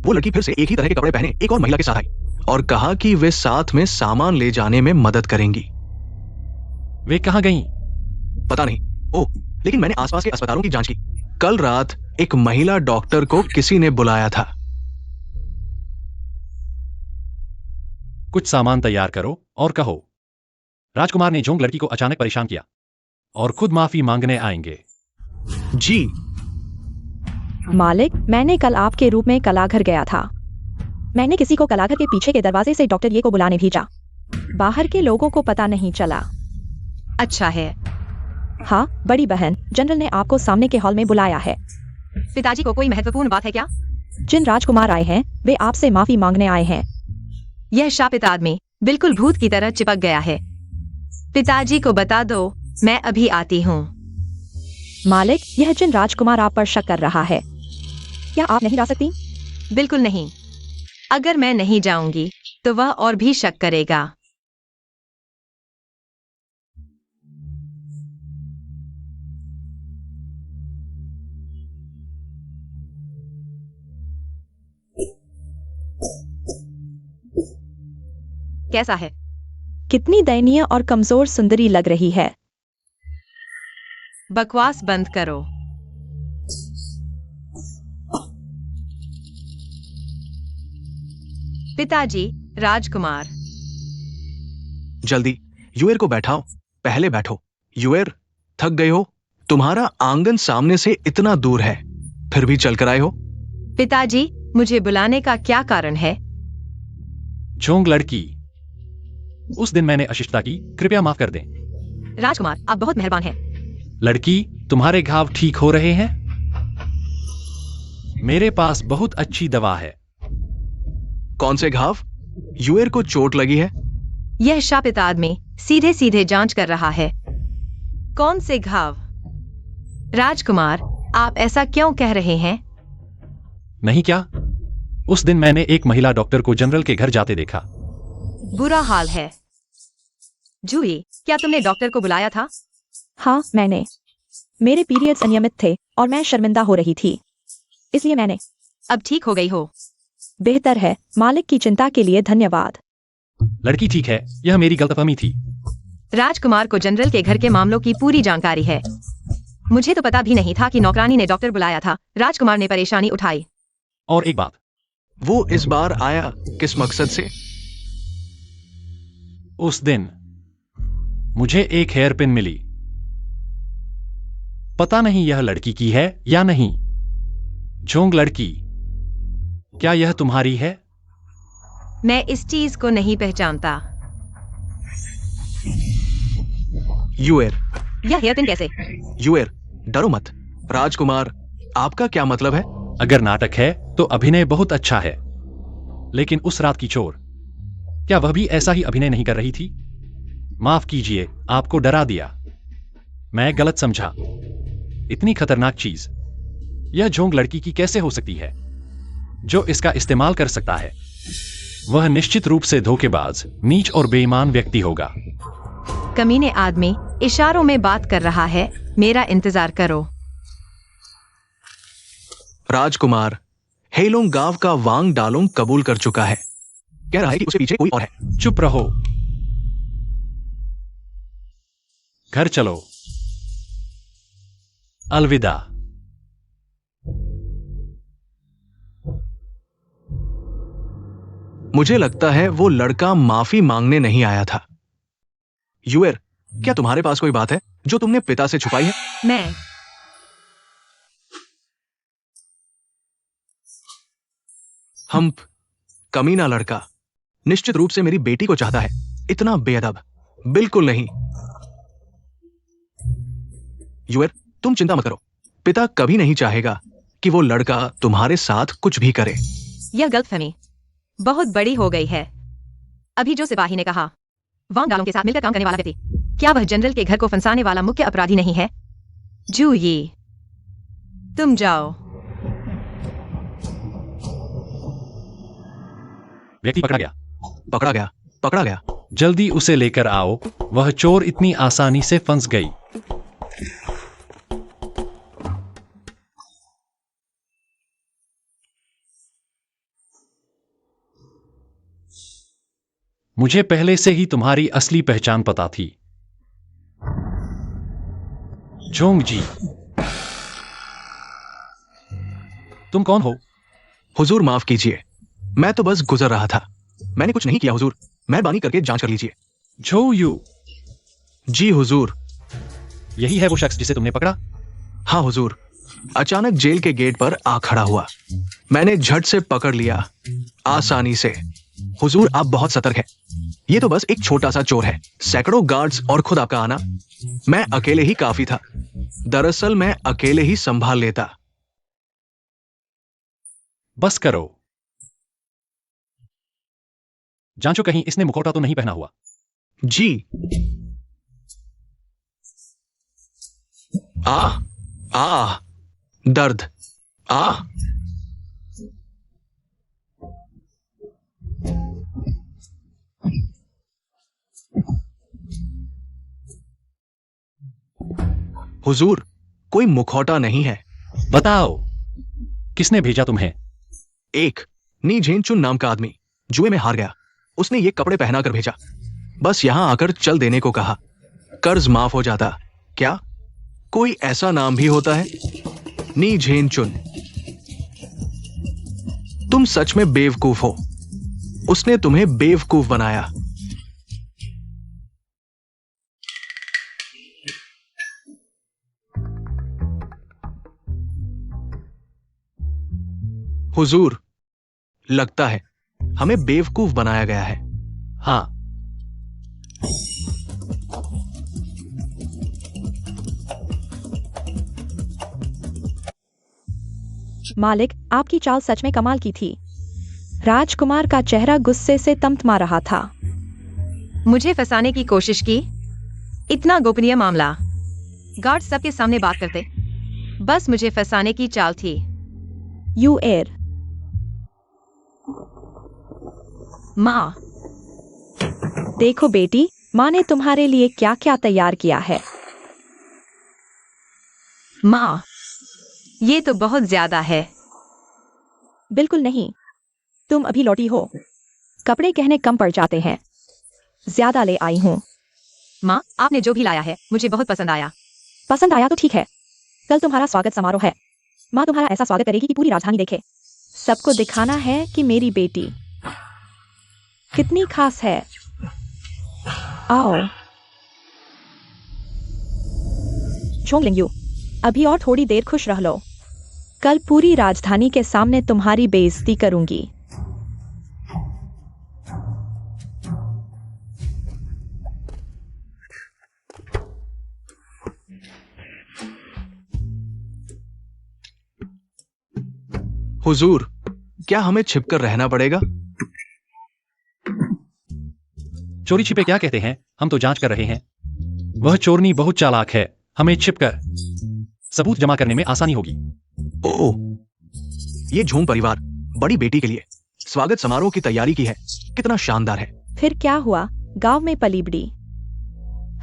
वो लड़की फिर से एक ही तरह के कपड़े पहने एक और महिला के साथ आई और कहा कि वे साथ में सामान ले जाने में मदद करेंगी। वे कहां गईं? पता नहीं। ओह, लेकिन मैंने आसपास के अस्पतालों की जांच की। कल रात एक महिला डॉक्टर को किसी ने बुलाया था। कुछ सामान तैयार करो और कहो राजकुमार ने जोंग लड़की को अचानक परेशान किया और खुद माफी मांगने आएंगे। जी मालिक, मैंने कल आपके रूप में कलाघर गया था। मैंने किसी को कलाघर के पीछे के दरवाजे से डॉक्टर ये को बुलाने भेजा। बाहर के लोगों को पता नहीं चला। अच्छा है। हाँ, बड़ी बहन, जनरल ने आपको सामने के हॉल में बुलाया है। पिताजी को कोई महत्वपूर्ण बात है क्या? जिन राजकुमार आए हैं वे आपसे माफी मांगने आए हैं। यह शापित आदमी बिल्कुल भूत की तरह चिपक गया है। पिताजी को बता दो मैं अभी आती हूँ। मालिक, यह जिन राजकुमार आप पर शक कर रहा है। क्या आप नहीं जा सकती? बिल्कुल नहीं। अगर मैं नहीं जाऊंगी तो वह और भी शक करेगा। कैसा है? कितनी दयनीय और कमजोर सुंदरी लग रही है। बकवास बंद करो। पिताजी, राजकुमार। जल्दी युएर को बैठाओ। पहले बैठो। युएर, थक गए हो? तुम्हारा आंगन सामने से इतना दूर है, फिर भी चलकर आए हो। पिताजी, मुझे बुलाने का क्या कारण है? जोंग लड़की, उस दिन मैंने अशिष्टता की, कृपया माफ कर दें। राजकुमार, आप बहुत मेहरबान हैं। लड़की, तुम्हारे घाव ठीक हो रहे हैं? मेरे पास बहुत अच्छी दवा है। कौन से घाव? युएर को चोट लगी है? यह शापित आदमी सीधे सीधे जांच कर रहा है। कौन से घाव? राजकुमार, आप ऐसा क्यों कह रहे हैं? नहीं क्या? उस दिन मैंने एक महिला डॉक्टर को जनरल के घर जाते देखा। बुरा हाल है। जूही, क्या तुमने डॉक्टर को बुलाया था? हाँ, मैंने। मेरे पीरियड्स अनियमित थे और मैं शर्मिंदा हो रही थी, इसलिए मैंने। अब ठीक हो गई हो? बेहतर है। मालिक की चिंता के लिए धन्यवाद। लड़की ठीक है, यह मेरी गलतफहमी थी। राजकुमार को जनरल के घर के मामलों की पूरी जानकारी है। मुझे तो पता भी नहीं था कि नौकरानी ने डॉक्टर बुलाया था। राजकुमार ने परेशानी उठाई। और एक बात, वो इस बार आया किस मकसद से? उस दिन मुझे एक हेयर पिन मिली। पता नहीं यह लड़की की है या नहीं। जोंग लड़की, क्या यह तुम्हारी है? मैं इस चीज को नहीं पहचानता। यूएर, यह हेयरपिन कैसे? यूएर, डरो मत। राजकुमार, आपका क्या मतलब है? अगर नाटक है तो अभिनय बहुत अच्छा है, लेकिन उस रात की चोर, क्या वह भी ऐसा ही अभिनय नहीं कर रही थी? माफ कीजिए, आपको डरा दिया। मैं गलत समझा। इतनी खतरनाक चीज यह झोंग लड़की की कैसे हो सकती है? जो इसका इस्तेमाल कर सकता है वह निश्चित रूप से धोखेबाज, नीच और बेईमान व्यक्ति होगा। कमीने आदमी इशारों में बात कर रहा है। मेरा इंतजार करो। राजकुमार, हेलोंग गांव का वांग डालोंग कबूल कर चुका है। कह रहा है कि उसके पीछे कोई और है। चुप रहो। घर चलो। अलविदा। मुझे लगता है वो लड़का माफी मांगने नहीं आया था। यूएर, क्या तुम्हारे पास कोई बात है जो तुमने पिता से छुपाई है? मैं हम्प, कमीना लड़का निश्चित रूप से मेरी बेटी को चाहता है। इतना बेअदब, बिल्कुल नहीं। यूएर, तुम चिंता मत करो। पिता कभी नहीं चाहेगा कि वो लड़का तुम्हारे साथ कुछ भी करे। यह गलतफहमी बहुत बड़ी हो गई है। अभी जो सिपाही ने कहा वांग डालों के साथ मिलकर काम करने वाला व्यक्ति, क्या वह जनरल के घर को फंसाने वाला मुख्य अपराधी नहीं है? जू ये, तुम जाओ। व्यक्ति पकड़ा गया। पकड़ा गया, पकड़ा गया। जल्दी उसे लेकर आओ। वह चोर इतनी आसानी से फंस गई। मुझे पहले से ही तुम्हारी असली पहचान पता थी। झोंग जी, तुम कौन हो? हुजूर माफ कीजिए, मैं तो बस गुजर रहा था। मैंने कुछ नहीं किया हुजूर, मेहरबानी करके जांच कर लीजिए। झो यू। जी हुजूर। यही है वो शख्स जिसे तुमने पकड़ा? हाँ हुजूर, अचानक जेल के गेट पर आ खड़ा हुआ। मैंने झट से पकड़ लिया, आसानी से। हुजूर, आप बहुत सतर्क हैं। ये तो बस एक छोटा सा चोर है। सैकड़ों गार्ड्स और खुद आपका आना, मैं अकेले ही काफी था। दरअसल मैं अकेले ही संभाल लेता। बस करो। जांचो कहीं इसने मुखौटा तो नहीं पहना हुआ। जी। दर्द। हुजूर, कोई मुखौटा नहीं है। बताओ, किसने भेजा तुम्हें? एक नी झेनचुन नाम का आदमी जुए में हार गया। उसने ये कपड़े पहना कर भेजा। बस यहां आकर चल देने को कहा, कर्ज माफ हो जाता। क्या कोई ऐसा नाम भी होता है? नी झेनचुन, तुम सच में बेवकूफ हो। उसने तुम्हें बेवकूफ बनाया। हुजूर, लगता है हमें बेवकूफ बनाया गया है। हाँ। मालिक, आपकी चाल सच में कमाल की थी। राजकुमार का चेहरा गुस्से से तमतमा रहा था। मुझे फंसाने की कोशिश की? इतना गोपनीय मामला। गार्ड सबके सामने बात करते। बस मुझे फंसाने की चाल थी। यूएर, माँ, देखो बेटी, माँ ने तुम्हारे लिए क्या क्या तैयार किया है। माँ, ये तो बहुत ज्यादा है। बिल्कुल नहीं, तुम अभी लौटी हो। कपड़े कहने कम पड़ जाते हैं। ज्यादा ले आई हूँ। माँ, आपने जो भी लाया है मुझे बहुत पसंद आया। पसंद आया तो ठीक है। कल तुम्हारा स्वागत समारोह है। माँ तुम्हारा ऐसा स्वागत करेगी कि पूरी राजधानी देखे। सबको दिखाना है कि मेरी बेटी कितनी खास है। आओ। झोंगलिंग, अभी और थोड़ी देर खुश रह लो। कल पूरी राजधानी के सामने तुम्हारी बेइज्जती करूंगी। हुजूर, क्या हमें छिपकर रहना पड़ेगा? चोरी छिपे क्या कहते हैं? हम तो जांच कर रहे हैं। वह चोरनी बहुत चालाक है। हमें छिपकर सबूत जमा करने में आसानी होगी। ओह, ये झोंग परिवार बड़ी बेटी के लिए स्वागत समारोह की तैयारी की है। कितना शानदार है। फिर क्या हुआ? गांव में पली बड़ी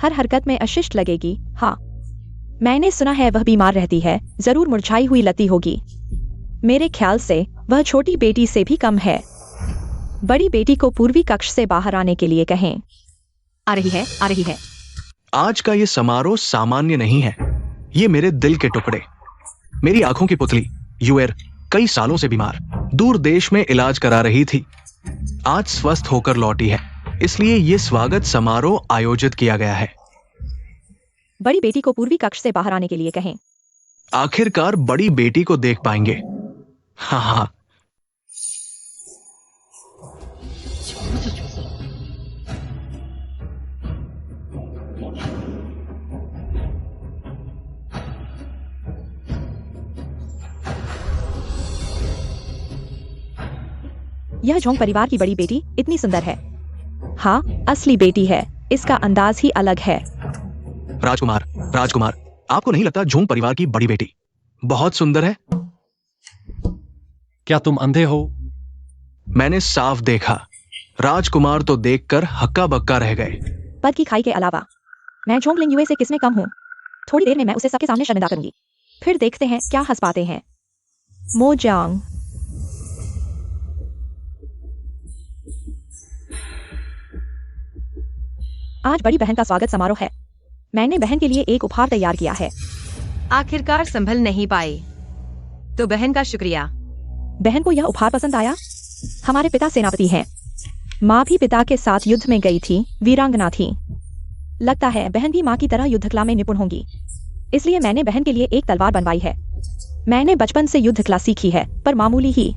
हर हरकत में अशिष्ट लगेगी। हाँ, मैंने सुना है वह बीमार रहती है। जरूर मुरझाई हुई लती होगी। मेरे ख्याल से वह छोटी बेटी से भी कम है। बड़ी बेटी को पूर्वी कक्ष से बाहर आने के लिए कहें। आ रही है, आ रही है। आज का ये समारोह सामान्य नहीं है। ये मेरे दिल के टुकड़े, मेरी आंखों की पुतली यूएर कई सालों से बीमार दूर देश में इलाज करा रही थी। आज स्वस्थ होकर लौटी है, इसलिए ये स्वागत समारोह आयोजित किया गया है। बड़ी बेटी को पूर्वी कक्ष से बाहर आने के लिए कहें। आखिरकार बड़ी बेटी को देख पाएंगे। हाँ हाँ। यह झोंग परिवार की बड़ी बेटी इतनी सुंदर है। हाँ, असली बेटी है। इसका अंदाज ही अलग है। राजकुमार, राजकुमार, आपको नहीं लगता झोंग परिवार की बड़ी बेटी बहुत सुंदर है? क्या तुम अंधे हो? मैंने साफ देखा। राजकुमार तो देखकर हक्का बक्का रह गए। पद की खाई के अलावा मैं झोंग लिंग यूए से किसमें कम हूँ? थोड़ी देर में मैं उसे सबके सामने शर्मिंदा करूंगी। फिर देखते हैं क्या हंस पाते हैं। मोजांग, आज बड़ी बहन का स्वागत समारोह है। मैंने बहन के लिए एक उपहार तैयार किया है। आखिरकार संभल नहीं पाई, तो बहन का शुक्रिया। बहन को यह उपहार पसंद आया। हमारे पिता सेनापति हैं। माँ भी पिता के साथ युद्ध में गई थी, वीरांगना थी। लगता है बहन भी माँ की तरह युद्ध कला में निपुण होंगी, इसलिए मैंने बहन के लिए एक तलवार बनवाई है। मैंने बचपन से युद्ध कला सीखी है, पर मामूली ही।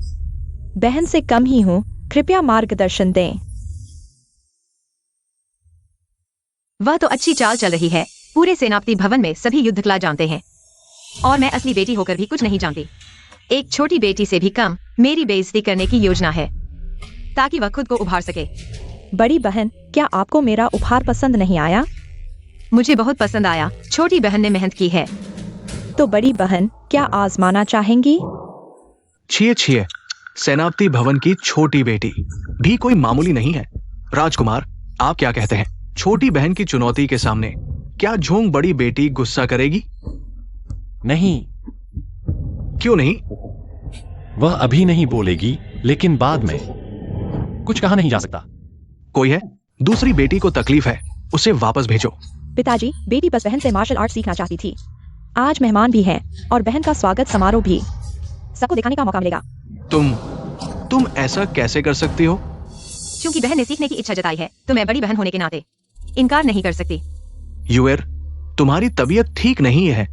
बहन से कम ही हूँ। कृपया मार्गदर्शन दें। वह तो अच्छी चाल चल रही है। पूरे सेनापति भवन में सभी युद्ध कला जानते हैं, और मैं असली बेटी होकर भी कुछ नहीं जानती। एक छोटी बेटी से भी कम मेरी बेइज्जती करने की योजना है, ताकि वह खुद को उभार सके। बड़ी बहन, क्या आपको मेरा उपहार पसंद नहीं आया? मुझे बहुत पसंद आया। छोटी बहन ने मेहनत की है। तो बड़ी बहन, क्या आजमाना चाहेंगी? छिए छिए, सेनापति भवन की छोटी बेटी भी कोई मामूली नहीं है। राजकुमार, आप क्या कहते हैं? छोटी बहन की चुनौती के सामने क्या झोंग बड़ी बेटी गुस्सा करेगी? नहीं, क्यों नहीं? वह अभी नहीं बोलेगी, लेकिन बाद में। कुछ कहा नहीं जा सकता। कोई है? दूसरी बेटी को तकलीफ है, उसे वापस भेजो। पिताजी, बेटी बस बहन से मार्शल आर्ट सीखना चाहती थी। आज मेहमान भी हैं और बहन का स्वागत समारोह भी। सबको दिखाने का मौका मिलेगा। तुम ऐसा कैसे कर सकती हो? क्योंकि बहन ने सीखने की इच्छा जताई है, तो मैं बड़ी बहन होने के नाते इनकार नहीं कर सकती। यूएर, तुम्हारी तबीयत ठीक नहीं है।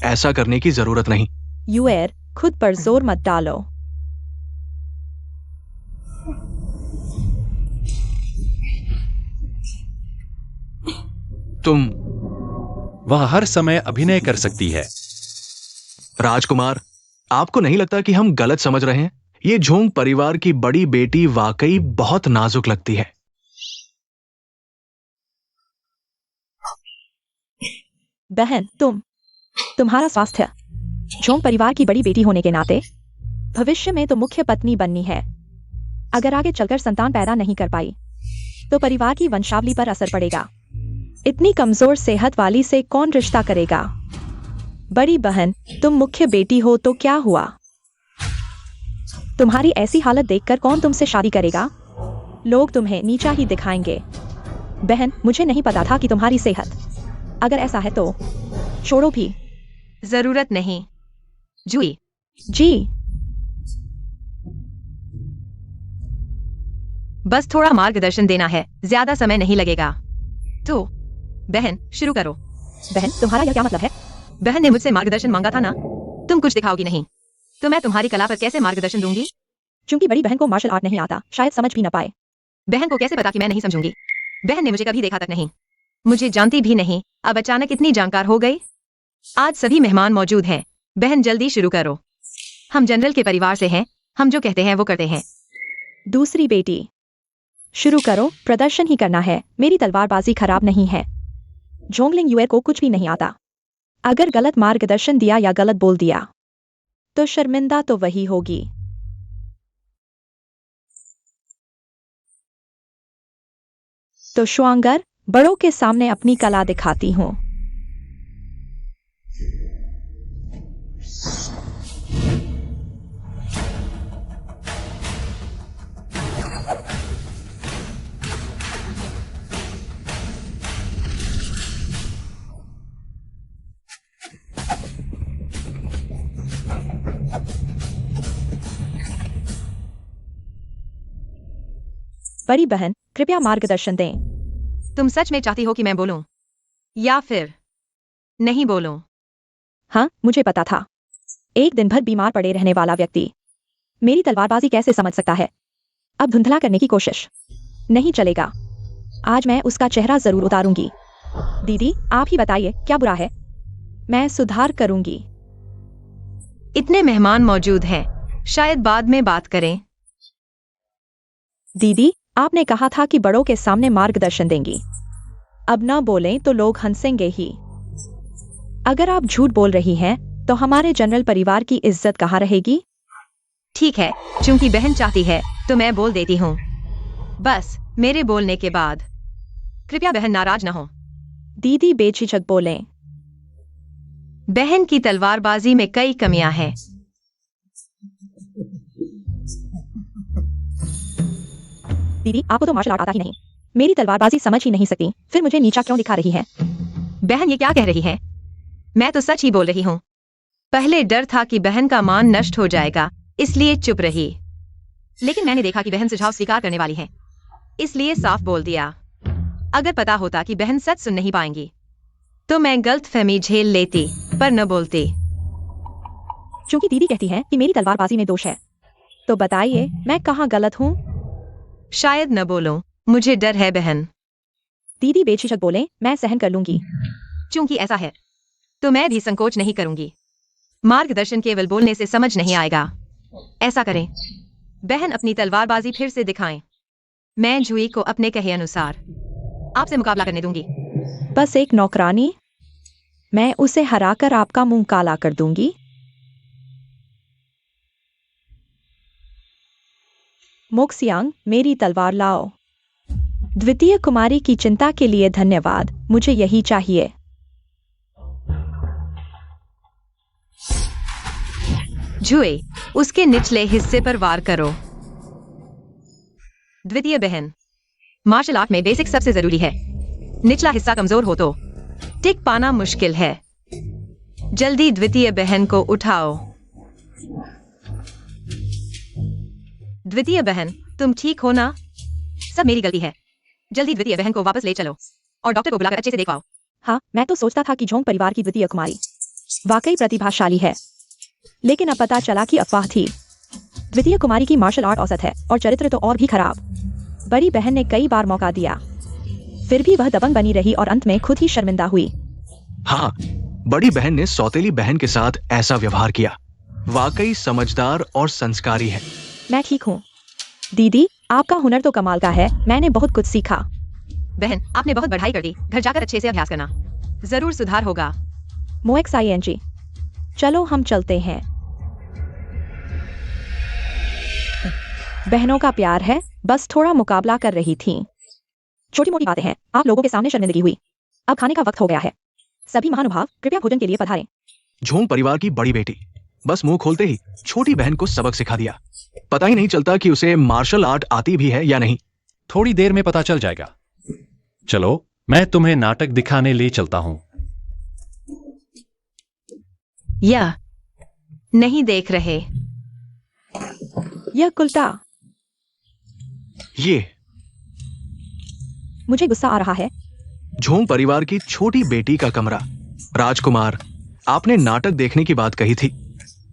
ऐसा करने की जरूरत नहीं। यूएर, खुद पर जोर मत डालो। तुम वह हर समय अभिनय कर सकती है। राजकुमार, आपको नहीं लगता कि हम गलत समझ रहे हैं? ये झोंग परिवार की बड़ी बेटी वाकई बहुत नाजुक लगती है। बहन, तुम्हारा स्वास्थ्य। झोंग परिवार की बड़ी बेटी होने के नाते भविष्य में तो मुख्य पत्नी बननी है। अगर आगे चलकर संतान पैदा नहीं कर पाई, तो परिवार की वंशावली पर असर पड़ेगा। इतनी कमजोर सेहत वाली से कौन रिश्ता करेगा? बड़ी बहन, तुम मुख्य बेटी हो तो क्या हुआ? तुम्हारी ऐसी हालत देखकर कौन तुमसे शादी करेगा? लोग तुम्हें नीचा ही दिखाएंगे। बहन, मुझे नहीं पता था कि तुम्हारी सेहत। अगर ऐसा है तो छोड़ो भी। जरूरत नहीं। जूई जी, बस थोड़ा मार्गदर्शन देना है, ज्यादा समय नहीं लगेगा। तो बहन, शुरू करो। बहन, तुम्हारा यह क्या मतलब है? बहन ने मुझसे मार्गदर्शन मांगा था ना। तुम कुछ दिखाओगी नहीं, तो मैं तुम्हारी कला पर कैसे मार्गदर्शन दूंगी? क्योंकि बड़ी बहन को मार्शल आर्ट नहीं आता, शायद समझ भी न पाए। बहन को कैसे पता कि मैं नहीं समझूंगी? बहन ने मुझे कभी देखा तक नहीं, मुझे जानती भी नहीं, अब अचानक इतनी जानकार हो गई। आज सभी मेहमान मौजूद हैं। बहन, जल्दी शुरू करो। हम जनरल के परिवार से हैं हम जो कहते हैं वो करते हैं। दूसरी बेटी, शुरू करो, प्रदर्शन ही करना है। मेरी तलवारबाजी खराब नहीं है। झोंगलिंग युए को कुछ भी नहीं आता। अगर गलत मार्गदर्शन दिया या गलत बोल दिया तो शर्मिंदा तो वही होगी। तो शुआंगर, बड़ों के सामने अपनी कला दिखाती हूं। बड़ी बहन, कृपया मार्गदर्शन दें। तुम सच में चाहती हो कि मैं बोलूं या फिर नहीं बोलूं? हाँ, मुझे पता था। एक दिन भर बीमार पड़े रहने वाला व्यक्ति मेरी तलवारबाजी कैसे समझ सकता है? अब धुंधला करने की कोशिश नहीं चलेगा। आज मैं उसका चेहरा जरूर उतारूंगी। दीदी, आप ही बताइए क्या बुरा है? मैं सुधार करूंगी। इतने मेहमान मौजूद हैं, शायद बाद में बात करें। दीदी, आपने कहा था कि बड़ों के सामने मार्गदर्शन देंगी। अब न बोलें तो लोग हंसेंगे ही। अगर आप झूठ बोल रही हैं तो हमारे जनरल परिवार की इज्जत कहाँ रहेगी? ठीक है, चूंकि बहन चाहती है तो मैं बोल देती हूँ। बस मेरे बोलने के बाद। कृपया बहन नाराज न हो। दीदी बेझिझक बोलें। बहन की तलवारबाजी में कई कमियां हैं। दीदी, आपको तो मार्शल आर्ट आता ही नहीं। मेरी तलवारबाजी समझ ही नहीं सकती, फिर मुझे नीचा क्यों दिखा रही है? बहन ये क्या कह रही है? मैं तो सच ही बोल रही हूँ। पहले डर था कि बहन का मान नष्ट हो जाएगा, इसलिए चुप रही। लेकिन मैंने देखा कि बहन सुझाव स्वीकार करने वाली है, इसलिए साफ बोल दिया। अगर पता होता कि बहन सच सुन नहीं पाएंगी तो मैं गलतफहमी झेल लेती, पर न बोलती। चूंकि दीदी कहती है कि मेरी तलवारबाजी में दोष है, तो बताइए मैं कहाँ गलत हूँ? शायद न बोलूं, मुझे डर है बहन। दीदी बेझिझक बोले, मैं सहन कर लूंगी। चूंकि ऐसा है तो मैं भी संकोच नहीं करूंगी। मार्गदर्शन केवल बोलने से समझ नहीं आएगा। ऐसा करें, बहन अपनी तलवारबाजी फिर से दिखाएं। मैं जूई को अपने कहे अनुसार आपसे मुकाबला करने दूंगी। बस एक नौकरानी, मैं उसे हराकर आपका मुंह काला कर दूंगी। मोक्सियांग, मेरी तलवार लाओ। द्वितीय कुमारी की चिंता के लिए धन्यवाद, मुझे यही चाहिए। जुए, उसके निचले हिस्से पर वार करो। द्वितीय बहन, मार्शल आर्ट में बेसिक सबसे जरूरी है। निचला हिस्सा कमजोर हो तो टिक पाना मुश्किल है। जल्दी द्वितीय बहन को उठाओ। द्वितीय बहन, तुम ठीक हो ना? सब मेरी गलती है। जल्दी द्वितीय बहन को वापस ले चलो और डॉक्टर को बुलाकर अच्छे से देखवाओ। हाँ, मैं तो सोचता था कि झोंग परिवार की द्वितीय कुमारी वाकई प्रतिभाशाली है, लेकिन अब पता चला कि अफवाह थी। द्वितीय कुमारी की मार्शल आर्ट औसत है और चरित्र तो और भी खराब। बड़ी बहन ने कई बार मौका दिया, फिर भी वह दबंग बनी रही और अंत में खुद ही शर्मिंदा हुई। हाँ, बड़ी बहन ने सौतेली बहन के साथ ऐसा व्यवहार किया। वाकई समझदार और संस्कारी है। मैं ठीक हूँ। दीदी, आपका हुनर तो कमाल का है, मैंने बहुत कुछ सीखा। बहन, आपने बहुत बढ़ाई कर दी। घर जाकर अच्छे से अभ्यास करना, जरूर सुधार होगा। मोएक्स-ING, चलो हम चलते हैं। बहनों का प्यार है, बस थोड़ा मुकाबला कर रही थी। छोटी मोटी बातें हैं, आप लोगों के सामने शर्मिंदगी हुई। अब खाने का वक्त हो गया है। सभी महानुभाव कृपया भोजन के लिए पधारें। झोंग परिवार की बड़ी बेटी बस मुंह खोलते ही छोटी बहन को सबक सिखा दिया। पता ही नहीं चलता कि उसे मार्शल आर्ट आती भी है या नहीं। थोड़ी देर में पता चल जाएगा। चलो, मैं तुम्हें नाटक दिखाने ले चलता हूं। या नहीं देख रहे? यह कुलटा, ये मुझे गुस्सा आ रहा है। झोंग परिवार की छोटी बेटी का कमरा। राजकुमार, आपने नाटक देखने की बात कही थी,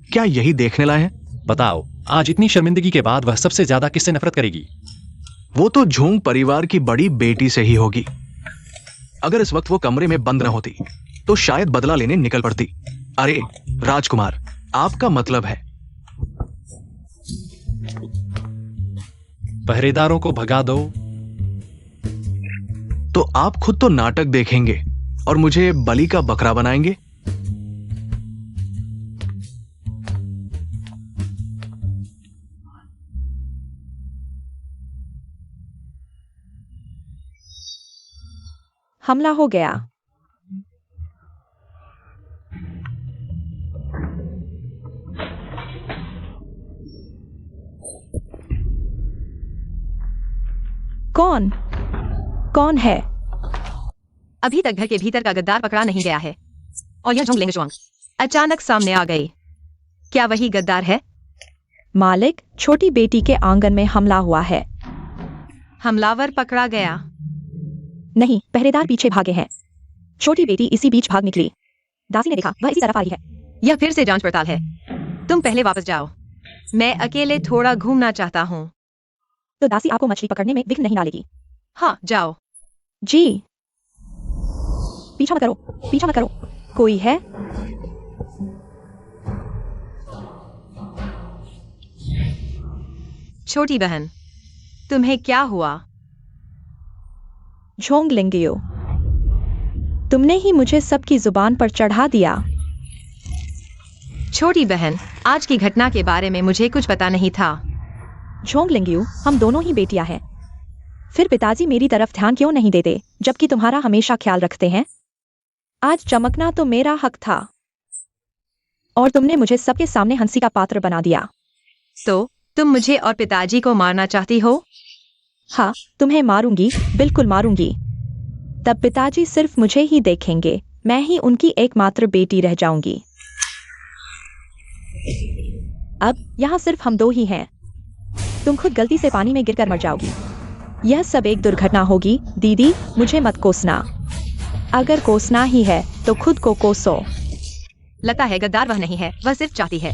क्या यही देखने लाए हैं? बताओ, आज इतनी शर्मिंदगी के बाद वह सबसे ज्यादा किससे नफरत करेगी? वो तो झोंग परिवार की बड़ी बेटी से ही होगी। अगर इस वक्त वो कमरे में बंद न होती तो शायद बदला लेने निकल पड़ती। अरे राजकुमार, आपका मतलब है? पहरेदारों को भगा दो। तो आप खुद तो नाटक देखेंगे और मुझे बलि का बकरा बनाएंगे? हमला हो गया। कौन कौन है? अभी तक घर के भीतर का गद्दार पकड़ा नहीं गया है और यह झोंग लेंगशुआंग अचानक सामने आ गई। क्या वही गद्दार है? मालिक, छोटी बेटी के आंगन में हमला हुआ है। हमलावर पकड़ा गया। नहीं, पहरेदार पीछे भागे हैं। छोटी बेटी इसी बीच भाग निकली। दासी ने देखा वह इसी तरफ आ रही है। यह फिर से जांच पड़ताल है। तुम पहले वापस जाओ, मैं अकेले थोड़ा घूमना चाहता हूँ। तो दासी आपको मछली पकड़ने में विघ्न नहीं डालेगी। हाँ, जाओ। जी। पीछा मत करो, पीछा मत करो। कोई है? छोटी बहन, तुम्हें क्या हुआ? झोंग लेंगियो, तुमने ही मुझे सबकी जुबान पर चढ़ा दिया। छोटी बहन, आज की घटना के बारे में मुझे कुछ पता नहीं था। झोंग लेंगियो, हम दोनों ही बेटियां हैं। फिर पिताजी मेरी तरफ ध्यान क्यों नहीं देते, जबकि तुम्हारा हमेशा ख्याल रखते हैं? आज चमकना तो मेरा हक था और तुमने मुझे सबके सामने हंसी का पात्र बना दिया। तो तुम मुझे और पिताजी को मारना चाहती हो? हाँ, तुम्हें मारूंगी, बिल्कुल मारूंगी। तब पिताजी सिर्फ मुझे ही देखेंगे, मैं ही उनकी एकमात्र बेटी रह जाऊंगी। अब यहाँ सिर्फ हम दो ही हैं। तुम खुद गलती से पानी में गिरकर मर जाओगी। यह सब एक दुर्घटना होगी। दीदी, मुझे मत कोसना। अगर कोसना ही है तो खुद को कोसो। लगता है गद्दार वह नहीं है, वह सिर्फ चाहती है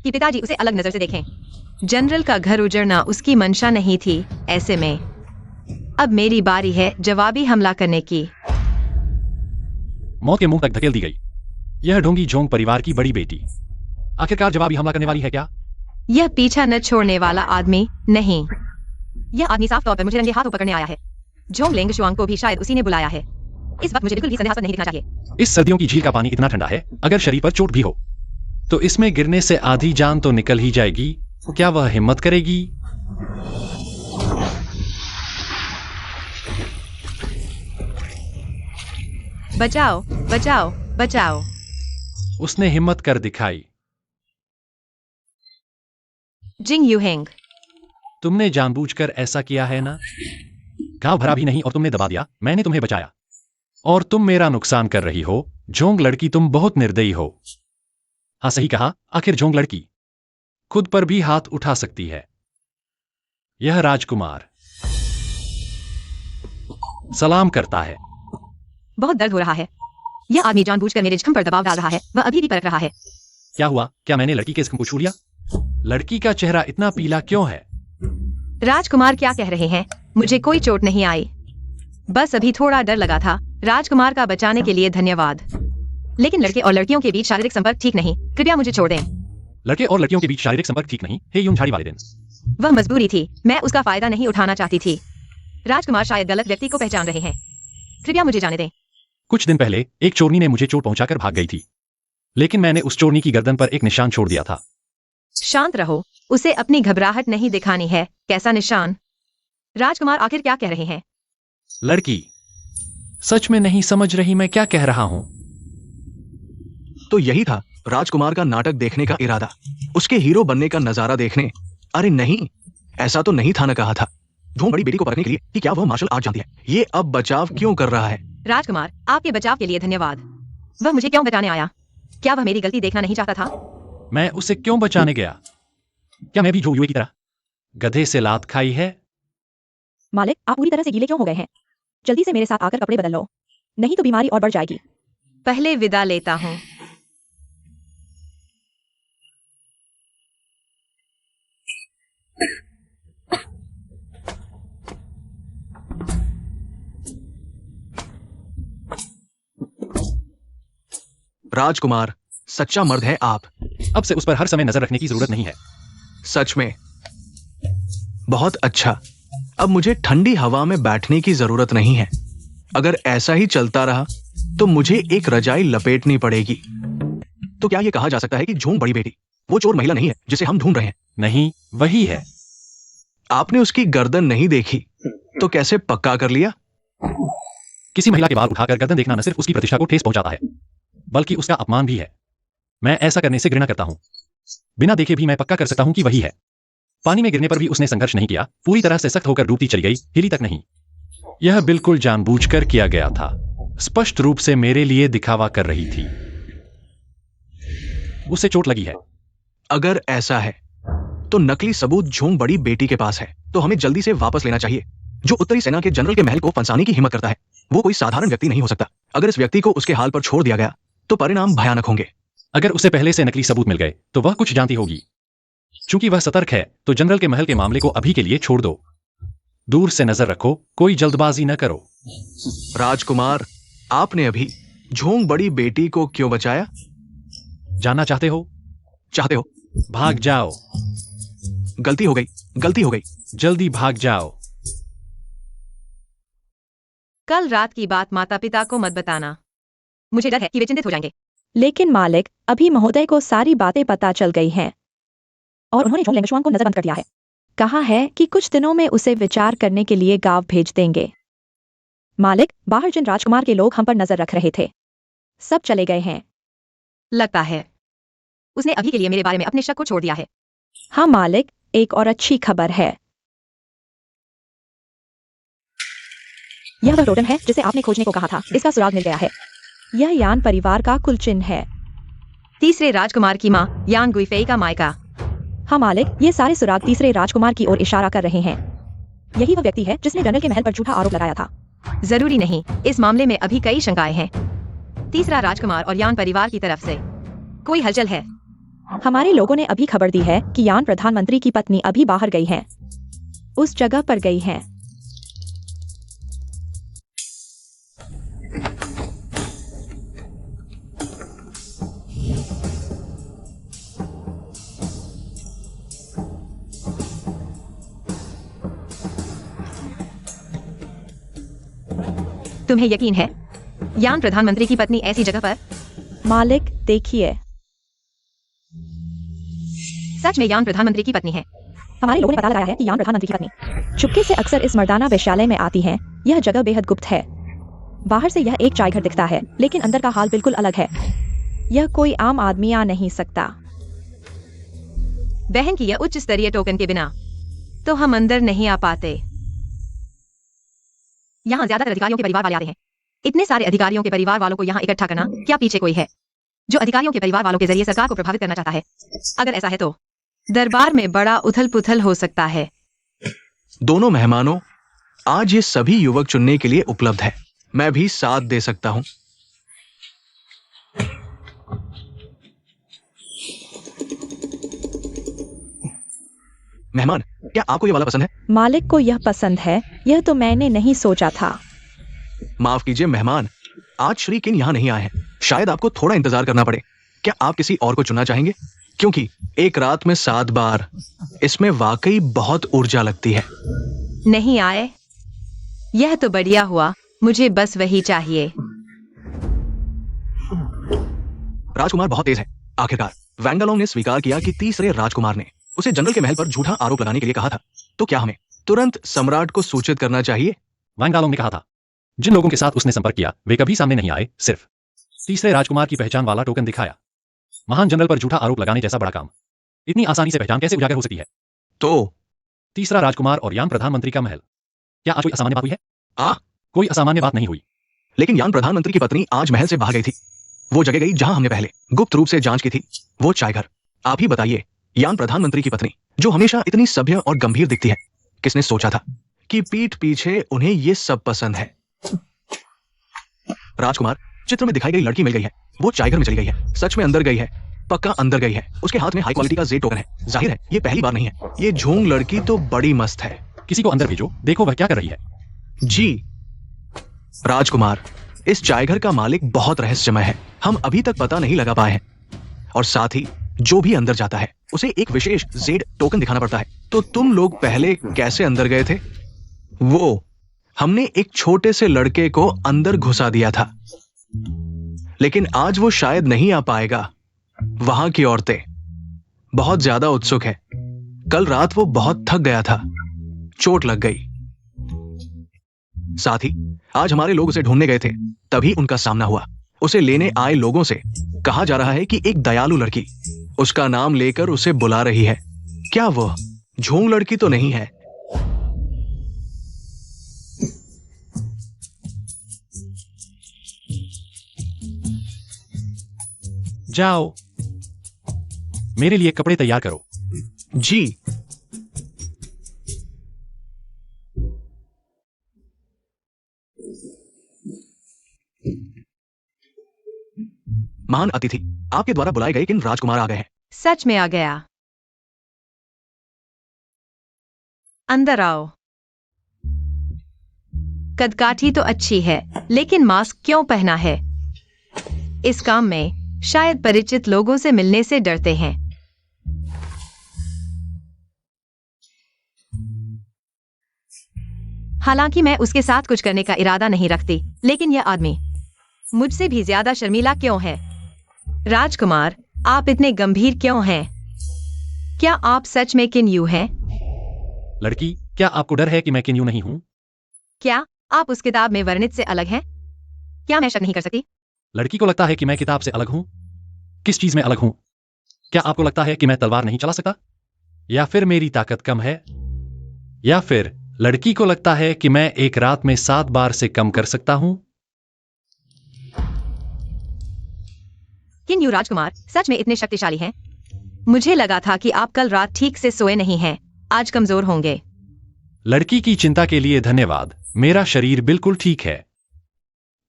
कि पिताजी उसे अलग नजर से देखें। जनरल का घर उजड़ना उसकी मंशा नहीं थी। ऐसे में अब मेरी बारी है जवाबी हमला करने की। मौत के मुंह तक धकेल दी गई। यह ढोंगी झोंग परिवार की बड़ी बेटी आखिरकार जवाबी हमला करने वाली है क्या? यह पीछा न छोड़ने वाला आदमी नहीं। यह आदमी साफ तौर पर मुझे रंगे हाथों पकड़ने आया है। झोंग लेंगशुआंग को भी शायद उसी ने बुलाया है। इस वक्त मुझे बिल्कुल भी संदेहास्पद नहीं दिखना चाहिए। इस सर्दियों की झील का पानी इतना ठंडा है, अगर शरीर पर चोट भी हो तो इसमें गिरने से आधी जान तो निकल ही जाएगी। क्या वह हिम्मत करेगी? बचाओ, बचाओ, बचाओ। उसने हिम्मत कर दिखाई। जिंग यूहेंग, तुमने जानबूझकर ऐसा किया है ना? घाव भरा भी नहीं और तुमने दबा दिया। मैंने तुम्हें बचाया और तुम मेरा नुकसान कर रही हो। झोंग लड़की, तुम बहुत निर्दयी हो। हाँ, सही कहा। आखिर झोंग लड़की खुद पर भी हाथ उठा सकती है। यह राजकुमार सलाम करता है। बहुत दर्द हो रहा है। यह आदमी जानबूझकर मेरे जिस्म पर दबाव डाल रहा है। वह अभी भी परख रहा है। क्या हुआ? क्या मैंने लड़की के जिस्म को छू लिया? लड़की का चेहरा इतना पीला क्यों है? राजकुमार क्या कह रहे हैं? मुझे कोई चोट नहीं आई, बस अभी थोड़ा डर लगा था। राजकुमार का बचाने के लिए धन्यवाद। लेकिन लड़के और लड़कियों के बीच शारीरिक संपर्क ठीक नहीं। कृपया मुझे छोड़ दें। लड़के और लड़कियों के बीच शारीरिक संपर्क ठीक नहीं? हे यूं झाड़ी वाले दिन। वह मजबूरी थी, मैं उसका फायदा नहीं उठाना चाहती थी। राजकुमार शायद गलत व्यक्ति को पहचान रहे हैं। कृपया मुझे जाने दें। कुछ दिन पहले एक चोरनी ने मुझे चोट पहुंचाकर भाग गई थी, लेकिन मैंने उस चोरनी की गर्दन पर एक निशान छोड़ दिया था। शांत रहो, उसे अपनी घबराहट नहीं दिखानी है। कैसा निशान? राजकुमार आखिर क्या कह रहे हैं? लड़की सच में नहीं समझ रही मैं क्या कह रहा हूं। तो यही था राजकुमार का नाटक देखने का इरादा, उसके हीरो बनने का नजारा देखने। अरे नहीं, ऐसा तो नहीं था ना कहा था झोंग बड़ी बेटी को परखने के लिए कि क्या वह मार्शल आर्ट जानती है। ये अब बचाव क्यों कर रहा है? राजकुमार, आपके बचाव के लिए धन्यवाद। वह मुझे क्यों बचाने आया? क्या वह मेरी गलती देखना नहीं चाहता था? मैं उसे क्यों बचाने गया? क्या मैं भी झोंग युए की तरह गधे से लात खाई है? मालिक, आप पूरी तरह से गीले क्यों हो गए हैं? जल्दी से मेरे साथ आकर कपड़े बदल लो, नहीं तो बीमारी और बढ़ जाएगी। पहले विदा लेता हूँ। राजकुमार, सच्चा मर्द है आप। अब से उस पर हर समय नजर रखने की जरूरत नहीं है। सच में बहुत अच्छा। अब मुझे ठंडी हवा में बैठने की जरूरत नहीं है। अगर ऐसा ही चलता रहा तो मुझे एक रजाई लपेटनी पड़ेगी। तो क्या यह कहा जा सकता है कि झोंग बड़ी बेटी वो चोर महिला नहीं है जिसे हम ढूंढ रहे हैं? नहीं, वही है। आपने उसकी गर्दन नहीं देखी तो कैसे पक्का कर लिया? किसी महिला के बाल उठाकर गर्दन देखना न सिर्फ उसकी प्रतिष्ठा को ठेस पहुंचाता है, बल्कि उसका अपमान भी है। मैं ऐसा करने से घृणा करता हूं। बिना देखे भी मैं पक्का कर सकता हूं कि वही है। पानी में गिरने पर भी उसने संघर्ष नहीं किया, पूरी तरह से सख्त होकर डूबती चली गई, हिली तक नहीं। यह बिल्कुल जानबूझकर किया गया था। स्पष्ट रूप से मेरे लिए दिखावा कर रही थी। उसे चोट लगी है। अगर ऐसा है तो नकली सबूत झोंग बड़ी बेटी के पास है, तो हमें जल्दी से वापस लेना चाहिए। जो उत्तरी सेना के जनरल के महल को फंसाने की हिम्मत करता है वो कोई साधारण व्यक्ति नहीं हो सकता। अगर इस व्यक्ति को उसके हाल पर छोड़ दिया गया तो परिणाम भयानक होंगे। अगर उसे पहले से नकली सबूत मिल गए तो वह कुछ जानती होगी। चूंकि वह सतर्क है तो जनरल के महल के मामले को अभी के लिए छोड़ दो। दूर से नजर रखो, कोई जल्दबाजी न करो। राजकुमार, आपने अभी झोंग बड़ी बेटी को क्यों बचाया? जानना चाहते हो? भाग जाओ। गलती हो गई। जल्दी भाग जाओ। कल रात की बात माता पिता को मत बताना। मुझे डर है कि वे चिंतित हो जाएंगे। लेकिन मालिक, अभी महोदय को सारी बातें पता चल गई हैं और उन्होंने झोंग लेंगशुआंग को नजरबंद कर दिया है। कहा है कि कुछ दिनों में उसे विचार करने के लिए गांव भेज देंगे। मालिक, बाहर जिन राजकुमार के लोग हम पर नजर रख रहे थे सब चले गए हैं। लगता है उसने अभी के लिए मेरे बारे में अपने शक को छोड़ दिया है। हाँ मालिक, एक और अच्छी खबर है। यह वह टोटम है जिसे आपने खोजने को कहा था। इसका सुराग मिल गया है। यह यान परिवार का कुल चिन्ह है। तीसरे राजकुमार की मां यान गुइफेई का मायका। हाँ मालिक, ये सारे सुराग तीसरे राजकुमार की ओर इशारा कर रहे हैं। यही वह व्यक्ति है जिसने जनरल के महल पर झूठा आरोप लगाया था। जरूरी नहीं, इस मामले में अभी कई शंकाएं हैं। तीसरा राजकुमार और यान परिवार की तरफ से कोई हलचल है? हमारे लोगों ने अभी खबर दी है कि यान प्रधानमंत्री की पत्नी अभी बाहर गई हैं। उस जगह पर गई हैं। तुम्हें यकीन है यान प्रधानमंत्री की पत्नी ऐसी जगह पर? मालिक, देखिए। सच में यान प्रधानमंत्री की पत्नी है? हमारे लोगों ने पता लगाया है कि यान प्रधानमंत्री की पत्नी चुपके से अक्सर इस मर्दाना वेश्यालय में आती हैं। यह जगह बेहद गुप्त है। बाहर से यह एक चाय घर दिखता है, लेकिन अंदर का हाल बिल्कुल अलग है। यह कोई आम आदमी आ नहीं सकता। बहन की यह उच्च स्तरीय टोकन के बिना तो हम अंदर नहीं आ पाते। यहाँ ज्यादातर अधिकारियों के परिवार वाले आते हैं। इतने सारे अधिकारियों के परिवार वालों को यहाँ इकट्ठा करना, क्या पीछे कोई है जो अधिकारियों के परिवार वालों के जरिए सरकार को प्रभावित करना चाहता है? अगर ऐसा है तो दरबार में बड़ा उथल पुथल हो सकता है। दोनों मेहमानों, आज ये सभी युवक चुनने के लिए उपलब्ध है। मैं भी साथ दे सकता हूं। मेहमान, क्या आपको ये वाला पसंद है? मालिक को यह पसंद है। यह तो मैंने नहीं सोचा था। माफ कीजिए मेहमान, आज श्री किन यहाँ नहीं आए हैं। शायद आपको थोड़ा इंतजार करना पड़े। क्या आप किसी और को चुनना चाहेंगे? क्योंकि एक रात में 7 बार, इसमें वाकई बहुत ऊर्जा लगती है। नहीं आए? यह तो बढ़िया हुआ। मुझे बस वही चाहिए। राजकुमार बहुत तेज है। आखिरकार वैंगालोंग ने स्वीकार किया कि तीसरे राजकुमार ने उसे जनरल के महल पर झूठा आरोप लगाने के लिए कहा था। तो क्या हमें तुरंत सम्राट को सूचित करना चाहिए? वांगालोंग ने कहा था जिन लोगों के साथ उसने संपर्क किया वे कभी सामने नहीं आए। सिर्फ तीसरे राजकुमार की पहचान वाला टोकन दिखाया। महान जनरल पर झूठा आरोप लगाने जैसा बड़ा काम इतनी आसानी से पहचान कैसे उजागर हो सकती है? तो तीसरा राजकुमार और यान प्रधानमंत्री का महल। क्या आज कोई असामान्य बात हुई है? कोई असामान्य बात नहीं हुई। लेकिन यान प्रधानमंत्री की पत्नी आज महल से भाग गई थी। वो जगह गई जहां हमने पहले गुप्त रूप से जांच की थी, वो चाय घर। आप ही बताइए, यान प्रधानमंत्री की पत्नी जो हमेशा इतनी सभ्य और गंभीर दिखती है, किसने सोचा था कि पीठ पीछे उन्हें ये सब पसंद है? राजकुमार, चित्र में दिखाई गई लड़की मिल गई है। वो चाय घर में चली गई है। सच में अंदर गई है, पक्का अंदर गई है। उसके हाथ में हाई क्वालिटी का जेड टोकन है। जाहिर है ये पहली बार नहीं है। ये झोंग लड़की तो बड़ी मस्त है। किसी को अंदर भेजो, देखो वह क्या कर रही है। जी राजकुमार, इस चाय घर का मालिक बहुत रहस्यमय है। हम अभी तक पता नहीं लगा पाए हैं। और साथ ही जो भी अंदर जाता है उसे एक विशेष जेड टोकन दिखाना पड़ता है। तो तुम लोग पहले कैसे अंदर गए थे? वो हमने एक छोटे से लड़के को अंदर घुसा दिया था, लेकिन आज वो शायद नहीं आ पाएगा। वहां की औरतें बहुत ज्यादा उत्सुक है। कल रात वो बहुत थक गया था, चोट लग गई। साथ ही आज हमारे लोग उसे ढूंढने गए थे, तभी उनका सामना हुआ। उसे लेने आए लोगों से कहा जा रहा है कि एक दयालु लड़की उसका नाम लेकर उसे बुला रही है। क्या वो झोंग लड़की तो नहीं है? जाओ, मेरे लिए कपड़े तैयार करो। जी। महान अतिथि, आपके द्वारा बुलाए गए किन राजकुमार आ गए हैं। सच में आ गया। अंदर आओ। कदकाठी तो अच्छी है, लेकिन मास्क क्यों पहना है? इस काम में शायद परिचित लोगों से मिलने से डरते हैं। हालांकि मैं उसके साथ कुछ करने का इरादा नहीं रखती, लेकिन यह आदमी मुझसे भी ज्यादा शर्मीला क्यों है? राजकुमार, आप इतने गंभीर क्यों हैं? क्या आप सच में किन्यू हैं? लड़की, क्या आपको डर है कि मैं किन्यू नहीं हूं? क्या आप उस किताब में वर्णित से अलग हैं? क्या मैं शक नहीं कर सकती? लड़की को लगता है कि मैं किताब से अलग हूं। किस चीज में अलग हूं? क्या आपको लगता है कि मैं तलवार नहीं चला सकता? या फिर मेरी ताकत कम है? या फिर लड़की को लगता है कि मैं एक रात में 7 बार से कम कर सकता हूं? किन्यू राजकुमार सच में इतने शक्तिशाली हैं? मुझे लगा था कि आप कल रात ठीक से सोए नहीं हैं, आज कमजोर होंगे। लड़की की चिंता के लिए धन्यवाद। मेरा शरीर बिल्कुल ठीक है।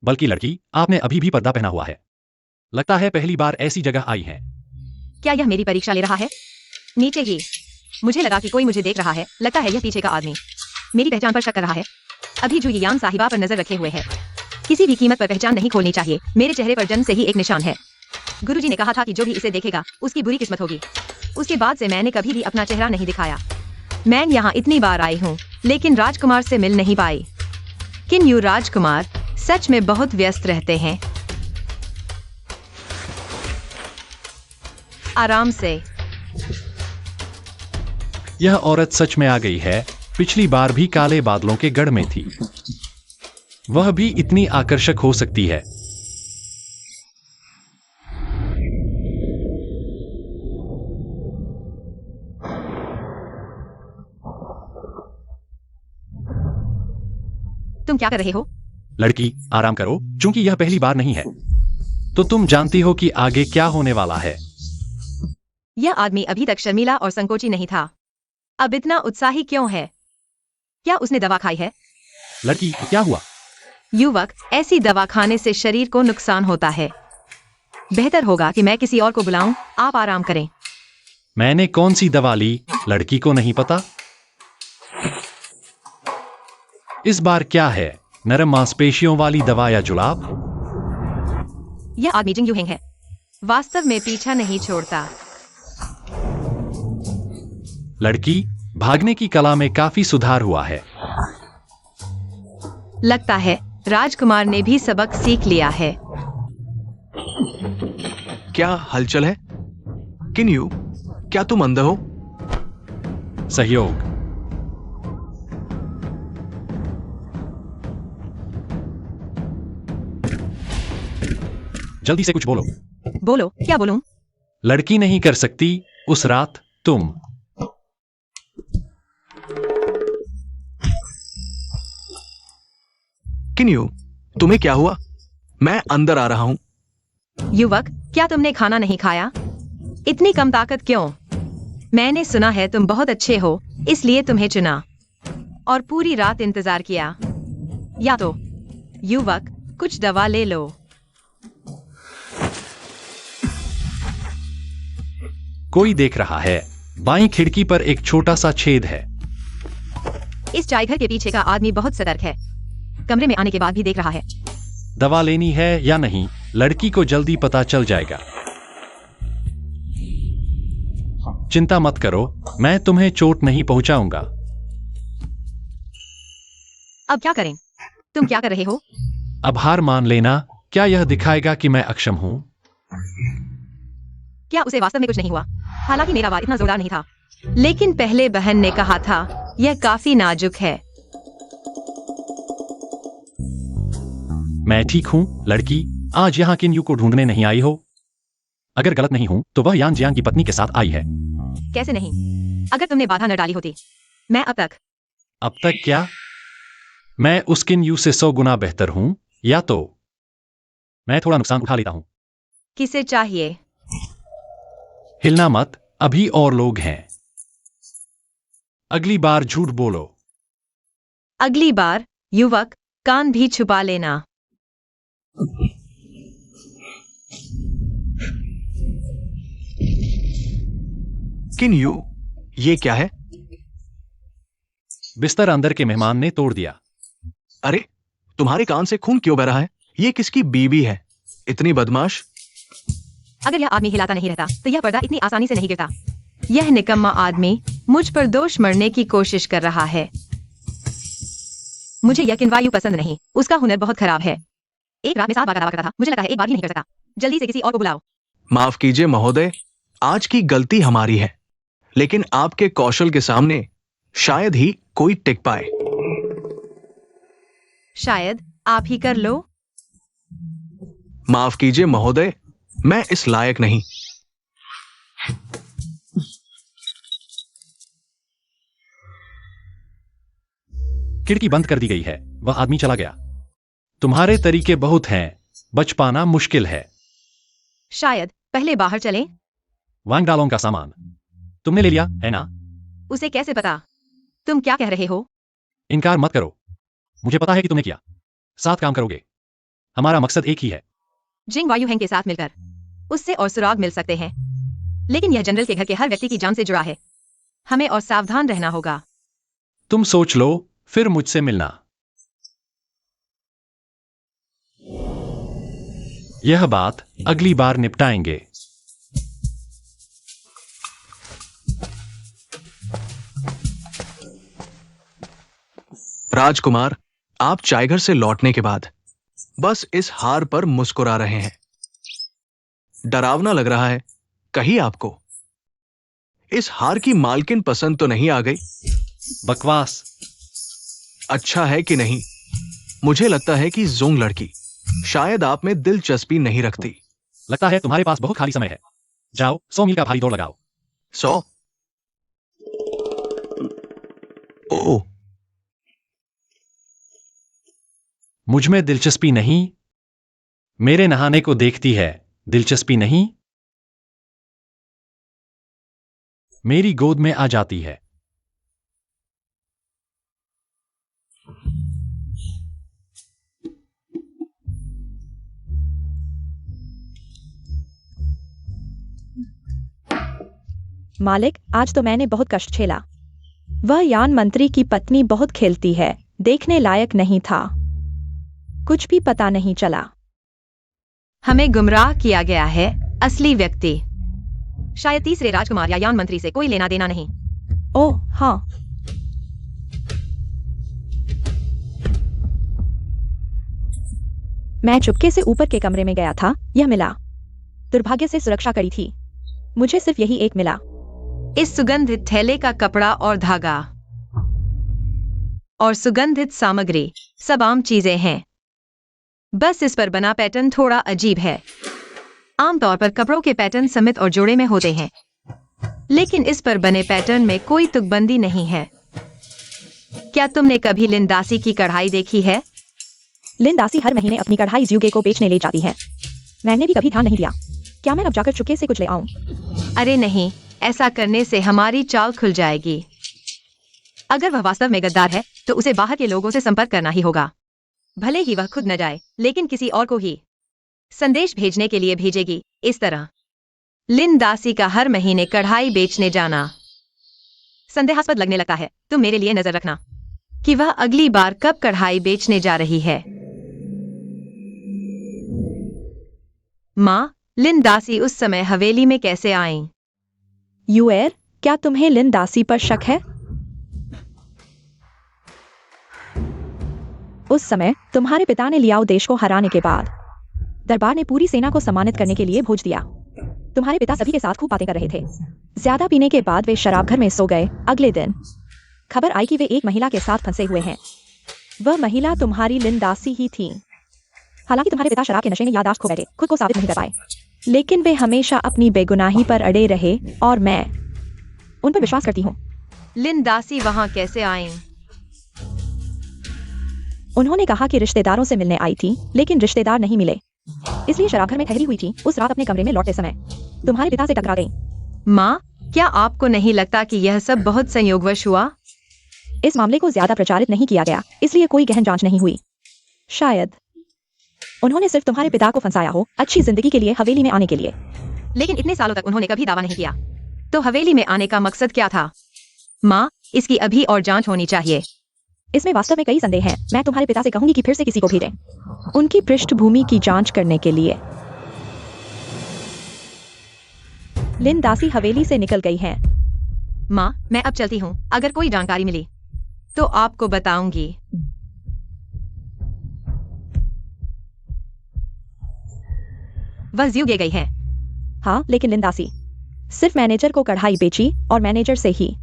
बल्कि लड़की, आपने अभी भी पर्दा पहना हुआ है। लगता है पहली बार ऐसी जगह आई है। क्या यह मेरी परीक्षा ले रहा है? नीचे ही। मुझे लगा कि कोई मुझे देख रहा है। लगता है यह पीछे का आदमी मेरी पहचान पर शक कर रहा है। अभी जू यांग साहिबा पर नजर रखे हुए है। किसी भी कीमत पर पहचान नहीं खोलनी चाहिए। मेरे चेहरे पर जन्म से ही एक निशान है। गुरुजी ने कहा था कि जो भी इसे देखेगा उसकी बुरी किस्मत होगी। उसके बाद से मैंने कभी भी अपना चेहरा नहीं दिखाया। मैं यहाँ इतनी बार आई हूँ, लेकिन राजकुमार से मिल नहीं पाई। किन्यू राजकुमार सच में बहुत व्यस्त रहते हैं। आराम से। यह औरत सच में आ गई है। पिछली बार भी काले बादलों के गढ़ में थी। वह भी इतनी आकर्षक हो सकती है। तुम क्या कर रहे हो? लड़की, आराम करो, क्योंकि यह पहली बार नहीं है। तो तुम जानती हो कि आगे क्या होने वाला है। यह आदमी अभी तक शर्मीला और संकोची नहीं था। अब इतना उत्साही क्यों है? क्या उसने दवा खाई है? लड़की, क्या हुआ? युवक, ऐसी दवा खाने से शरीर को नुकसान होता है। बेहतर होगा कि मैं किसी और को बुलाऊं। आप आराम करें। मैंने कौन सी दवा ली, लड़की को नहीं पता। इस बार क्या है, नरम मांसपेशियों वाली दवा या जुलाब? यह आदमी जिंग यूहिंग है। वास्तव में पीछा नहीं छोड़ता। लड़की, भागने की कला में काफी सुधार हुआ है। लगता है राजकुमार ने भी सबक सीख लिया है। क्या हलचल है? किन्यू, क्या तुम अंदर हो? सहयोग। जल्दी से कुछ बोलो। बोलो, क्या बोलूं? लड़की नहीं कर सकती उस रात तुम। किन्यू, तुम्हें क्या हुआ? मैं अंदर आ रहा हूं। युवक, क्या तुमने खाना नहीं खाया? इतनी कम ताकत क्यों? मैंने सुना है तुम बहुत अच्छे हो, इसलिए तुम्हें चुना और पूरी रात इंतजार किया। या तो युवक, कुछ दवा ले लो। कोई देख रहा है। बाईं खिड़की पर एक छोटा सा छेद है। इस चाय घर के पीछे का आदमी बहुत सतर्क है। कमरे में आने के बाद भी देख रहा है। दवा लेनी है या नहीं, लड़की को जल्दी पता चल जाएगा। चिंता मत करो, मैं तुम्हें चोट नहीं पहुंचाऊंगा। अब क्या करें? तुम क्या कर रहे हो? अब हार मान लेना। क्या यह दिखाएगा कि मैं अक्षम हूं? क्या उसे वास्तव में कुछ नहीं हुआ? हालांकि मेरा वार इतना जोरदार नहीं था। लेकिन पहले बहन ने कहा था, यह काफी नाजुक है। मैं ठीक हूं, लड़की। आज यहाँ किन यू को ढूंढने नहीं आई हो? अगर गलत नहीं हूं तो वह यान जियांग की पत्नी के साथ आई है। कैसे नहीं? अगर तुमने बाधा न डाली होती, मैं अब तक क्या? मैं उस किन यू से 100 गुना बेहतर हूं, या तो मैं थोड़ा नुकसान उठा लेता हूं। किसे चाहिए? हिलना मत, अभी और लोग हैं। अगली बार झूठ बोलो। अगली बार, युवक, कान भी छुपा लेना। किन यू, ये क्या है? बिस्तर अंदर के मेहमान ने तोड़ दिया। अरे, तुम्हारे कान से खून क्यों बह रहा है? ये किसकी बीबी है? इतनी बदमाश। अगर यह आदमी हिलाता नहीं रहता तो यह पर्दा इतनी आसानी से नहीं गिरता। यह निकम्मा आदमी मुझ पर दोष मढ़ने की कोशिश कर रहा है। मुझे यह किनवायु पसंद नहीं, उसका हुनर बहुत खराब है। एक रात में 7 बार का दावा करता था, मुझे लगा है एक बार भी नहीं कर सकता। जल्दी से किसी और को बुलाओ। माफ कीजिए महोदय, आज की गलती हमारी है, लेकिन आपके कौशल के सामने शायद ही कोई टिक पाए। शायद आप ही कर लो। माफ कीजिए महोदय, मैं इस लायक नहीं। खिड़की बंद कर दी गई है। वह आदमी चला गया। तुम्हारे तरीके बहुत हैं, बच पाना मुश्किल है। शायद पहले बाहर चलें। वांग डालोंग का सामान तुमने ले लिया है ना? उसे कैसे पता? तुम क्या कह रहे हो? इनकार मत करो, मुझे पता है कि तुमने किया। साथ काम करोगे, हमारा मकसद एक ही है। जिंग वायु हैंग के साथ मिलकर उससे और सुराग मिल सकते हैं, लेकिन यह जनरल के घर के हर व्यक्ति की जान से जुड़ा है। हमें और सावधान रहना होगा। तुम सोच लो, फिर मुझसे मिलना। यह बात अगली बार निपटाएंगे। राजकुमार, आप चायघर से लौटने के बाद बस इस हार पर मुस्कुरा रहे हैं। डरावना लग रहा है कहीं आपको इस हार की मालकिन पसंद तो नहीं आ गई? बकवास। अच्छा है कि नहीं? मुझे लगता है कि जोंग लड़की शायद आप में दिलचस्पी नहीं रखती। लगता है तुम्हारे पास बहुत खाली समय है। जाओ 100 मील का भारी दौड़ लगाओ। 100? ओह, मुझ में दिलचस्पी नहीं? मेरे नहाने को देखती है, दिलचस्पी नहीं? मेरी गोद में आ जाती है। मालिक, आज तो मैंने बहुत कष्ट झेला। वह यान मंत्री की पत्नी बहुत खेलती है, देखने लायक नहीं था। कुछ भी पता नहीं चला। हमें गुमराह किया गया है। असली व्यक्ति शायद तीसरे राजकुमार या यान मंत्री से कोई लेना देना नहीं। ओह हाँ, मैं चुपके से ऊपर के कमरे में गया था, यह मिला। दुर्भाग्य से सुरक्षा कड़ी थी, मुझे सिर्फ यही एक मिला। इस सुगंधित थैले का कपड़ा और धागा और सुगंधित सामग्री सब आम चीजें हैं, बस इस पर बना पैटर्न थोड़ा अजीब है। आमतौर पर कपड़ों के पैटर्न समित और जोड़े में होते हैं, लेकिन इस पर बने पैटर्न में कोई तुकबंदी नहीं है। क्या तुमने कभी लिन दासी की कढ़ाई देखी है? लिन दासी हर महीने अपनी कढ़ाई ज़्यूगे को बेचने ले जाती है। मैंने भी कभी ध्यान नहीं दिया। क्या मैं अब जाकर चुपके से कुछ ले आऊं? अरे नहीं, ऐसा करने से हमारी चाल खुल जाएगी। अगर वह वास्तव में गद्दार है तो उसे बाहर के लोगों से संपर्क करना ही होगा। भले ही वह खुद न जाए, लेकिन किसी और को ही संदेश भेजने के लिए भेजेगी। इस तरह लिन दासी का हर महीने कढ़ाई बेचने जाना संदेहास्पद लगने लगता है। तुम मेरे लिए नजर रखना कि वह अगली बार कब कढ़ाई बेचने जा रही है। माँ, लिन दासी उस समय हवेली में कैसे आईं? यूएर, क्या तुम्हें लिन दासी पर शक है? उस समय तुम्हारे पिता ने लियाओ देश को हराने के बाद दरबार ने पूरी सेना को सम्मानित करने के लिए भोज दिया। तुम्हारे पिता सभी के साथ खूब बातें कर रहे थे। ज्यादा पीने के बाद वे शराब घर में सो गए। अगले दिन खबर आई कि वे एक महिला के साथ फंसे हुए हैं। वह महिला तुम्हारी लिन दासी ही थी। हालांकि तुम्हारे पिता शराब के नशे में याददाश्त खो बैठे, खुद को साबित नहीं कर पाए, लेकिन वे हमेशा अपनी बेगुनाही पर अड़े रहे और मैं उन पर विश्वास करती हूँ। लिन दासी वहां कैसे आईं? उन्होंने कहा कि रिश्तेदारों से मिलने आई थी, लेकिन रिश्तेदार नहीं मिले, इसलिए शराब घर में ठहरी हुई थी। उस रात अपने कमरे में लौटते समय तुम्हारे पिता से टकरा गई। माँ, क्या आपको नहीं लगता कि यह सब बहुत संयोगवश हुआ? इस मामले को ज्यादा प्रचारित नहीं किया गया, इसलिए कोई गहन जांच नहीं हुई। शायद उन्होंने सिर्फ तुम्हारे पिता को फंसाया हो, अच्छी जिंदगी के लिए हवेली में आने के लिए। लेकिन इतने सालों तक उन्होंने कभी दावा नहीं किया, तो हवेली में आने का मकसद क्या था? माँ, इसकी अभी और जांच होनी चाहिए। इसमें वास्तव में कई संदेह हैं। मैं तुम्हारे पिता से कहूंगी कि फिर से किसी को भेजें उनकी पृष्ठभूमि की जांच करने के लिए। लिन दासी हवेली से निकल गई हैं। माँ, मैं अब चलती हूँ। अगर कोई जानकारी मिली तो आपको बताऊंगी। वह ज्यूगे गई है। हाँ, लेकिन लिन दासी सिर्फ मैनेजर को कढ़ाई बेची और मैनेजर से ही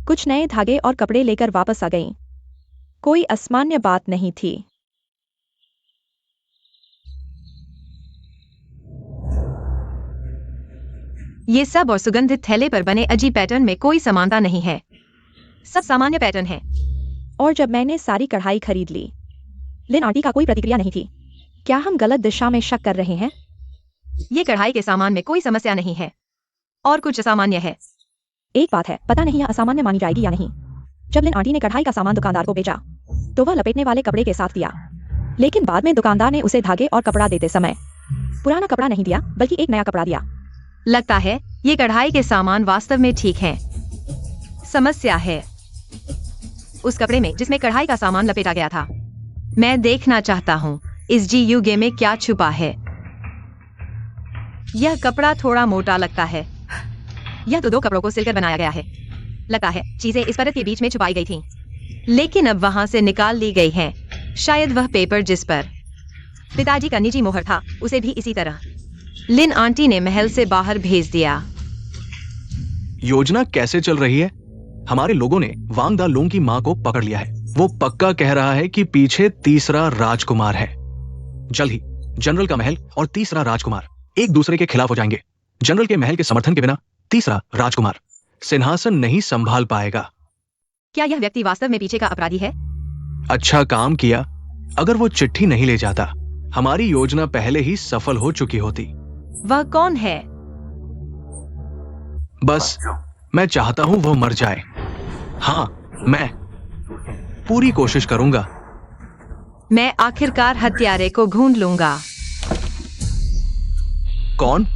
कुछ नए धागे और कपड़े लेकर वापस आ गईं। कोई असामान्य बात नहीं थी। ये सब और सुगंधित थैले पर बने अजीब पैटर्न में कोई समानता नहीं है। सब सामान्य पैटर्न है। और जब मैंने सारी कढ़ाई खरीद ली, लिन आंटी का कोई प्रतिक्रिया नहीं थी। क्या हम गलत दिशा में शक कर रहे हैं? ये कढ़ाई के सामान में कोई समस्या नहीं है और कुछ असामान्य है। एक बात है, पता नहीं यह असामान्य मानी जाएगी या नहीं। जब लिन आंटी ने कढ़ाई का सामान दुकानदार को बेचा तो वह लपेटने वाले कपड़े के साथ दिया, लेकिन बाद में दुकानदार ने उसे धागे और कपड़ा देते समय पुराना कपड़ा नहीं दिया, बल्कि एक नया कपड़ा दिया। लगता है ये कढ़ाई के सामान वास्तव में ठीक हैं। समस्या है उस कपड़े में जिसमें कढ़ाई का सामान लपेटा गया था। मैं देखना चाहता हूँ इस जीयूगे में क्या छुपा है। यह कपड़ा थोड़ा मोटा लगता है। यह तो दो कपड़ों को सिलकर बनाया गया है। लगता है चीजें इस परत के बीच में छुपाई गई थीं, लेकिन अब वहां से निकाल ली गई हैं। शायद वह पेपर जिस पर पिताजी का निजी मोहर था, उसे भी इसी तरह लिन आंटी ने महल से बाहर भेज दिया। योजना कैसे चल रही है? हमारे लोगों ने वांग दा लोंग की मां को पकड़ लिया है। वो पक्का कह रहा है कि पीछे तीसरा राजकुमार है। जल्द ही जनरल का महल और तीसरा राजकुमार एक दूसरे के खिलाफ हो जाएंगे। जनरल के महल के समर्थन के बिना तीसरा राजकुमार सिंहासन नहीं संभाल पाएगा। क्या यह व्यक्ति वास्तव में पीछे का अपराधी है? अच्छा काम किया। अगर वो चिट्ठी नहीं ले जाता, हमारी योजना पहले ही सफल हो चुकी होती। वह कौन है? बस मैं चाहता हूं वो मर जाए। हाँ, मैं पूरी कोशिश करूंगा। मैं आखिरकार हत्यारे को ढूंढ लूंगा। कौन?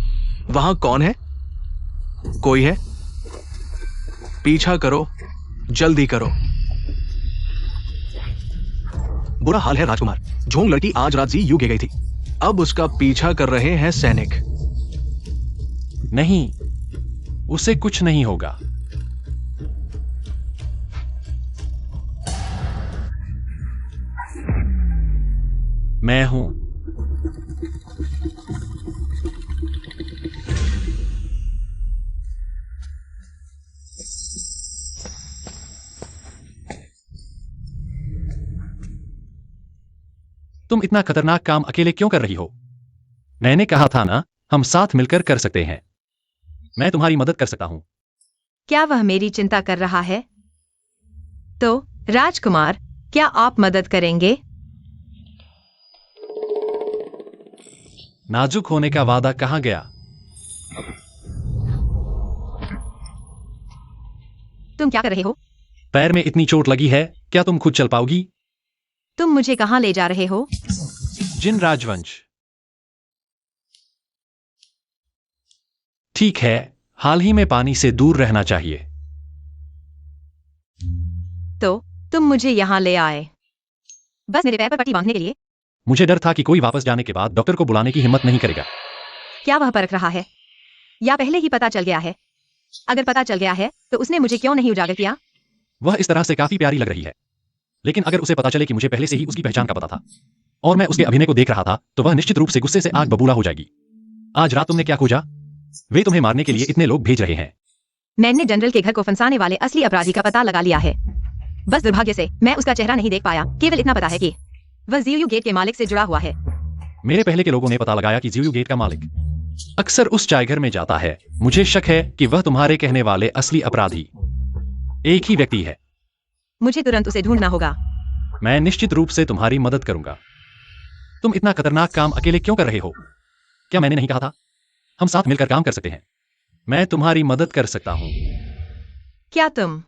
वहां कौन है? कोई है? पीछा करो, जल्दी करो। बुरा हाल है राजकुमार। झोंग लड़की आज रात जी यूगे गई थी। अब उसका पीछा कर रहे हैं सैनिक। नहीं, उसे कुछ नहीं होगा। मैं हूं। तुम इतना खतरनाक काम अकेले क्यों कर रही हो? मैंने कहा था ना, हम साथ मिलकर कर सकते हैं। मैं तुम्हारी मदद कर सकता हूं। क्या वह मेरी चिंता कर रहा है? तो राजकुमार, क्या आप मदद करेंगे? नाजुक होने का वादा कहाँ गया? तुम क्या कर रहे हो? पैर में इतनी चोट लगी है, क्या तुम खुद चल पाओगी? तुम मुझे कहां ले जा रहे हो? जिन राजवंश। ठीक है, हाल ही में पानी से दूर रहना चाहिए। तो तुम मुझे यहां ले आए बस मेरे पैर पर पट्टी बांधने के लिए? मुझे डर था कि कोई वापस जाने के बाद डॉक्टर को बुलाने की हिम्मत नहीं करेगा। क्या वह परख रहा है या पहले ही पता चल गया है? अगर पता चल गया है तो उसने मुझे क्यों नहीं उजागर किया? वह इस तरह से काफी प्यारी लग रही है, लेकिन अगर उसे पता चले कि मुझे पहले से ही उसकी पहचान का पता था और मैं उसके अभिनय को देख रहा था, तो वह निश्चित रूप से गुस्से से आग बबूला हो जाएगी। आज रात तुमने क्या खोजा? वे तुम्हें मारने के लिए इतने लोग भेज रहे हैं। मैंने जनरल के घर को फंसाने वाले असली अपराधी का पता लगा लिया है। बस दुर्भाग्य से मैं उसका चेहरा नहीं देख पाया। केवल इतना पता है कि वह जीयू गेट के मालिक से जुड़ा हुआ है। मेरे पहले के लोगों ने पता लगाया कि जीयू गेट का मालिक अक्सर उस चाय घर में जाता है। मुझे शक है कि वह तुम्हारे कहने वाले असली अपराधी एक ही व्यक्ति है। मुझे तुरंत उसे ढूंढना होगा। मैं निश्चित रूप से तुम्हारी मदद करूंगा। तुम इतना खतरनाक काम अकेले क्यों कर रहे हो? क्या मैंने नहीं कहा था हम साथ मिलकर काम कर सकते हैं? मैं तुम्हारी मदद कर सकता हूं। क्या तुम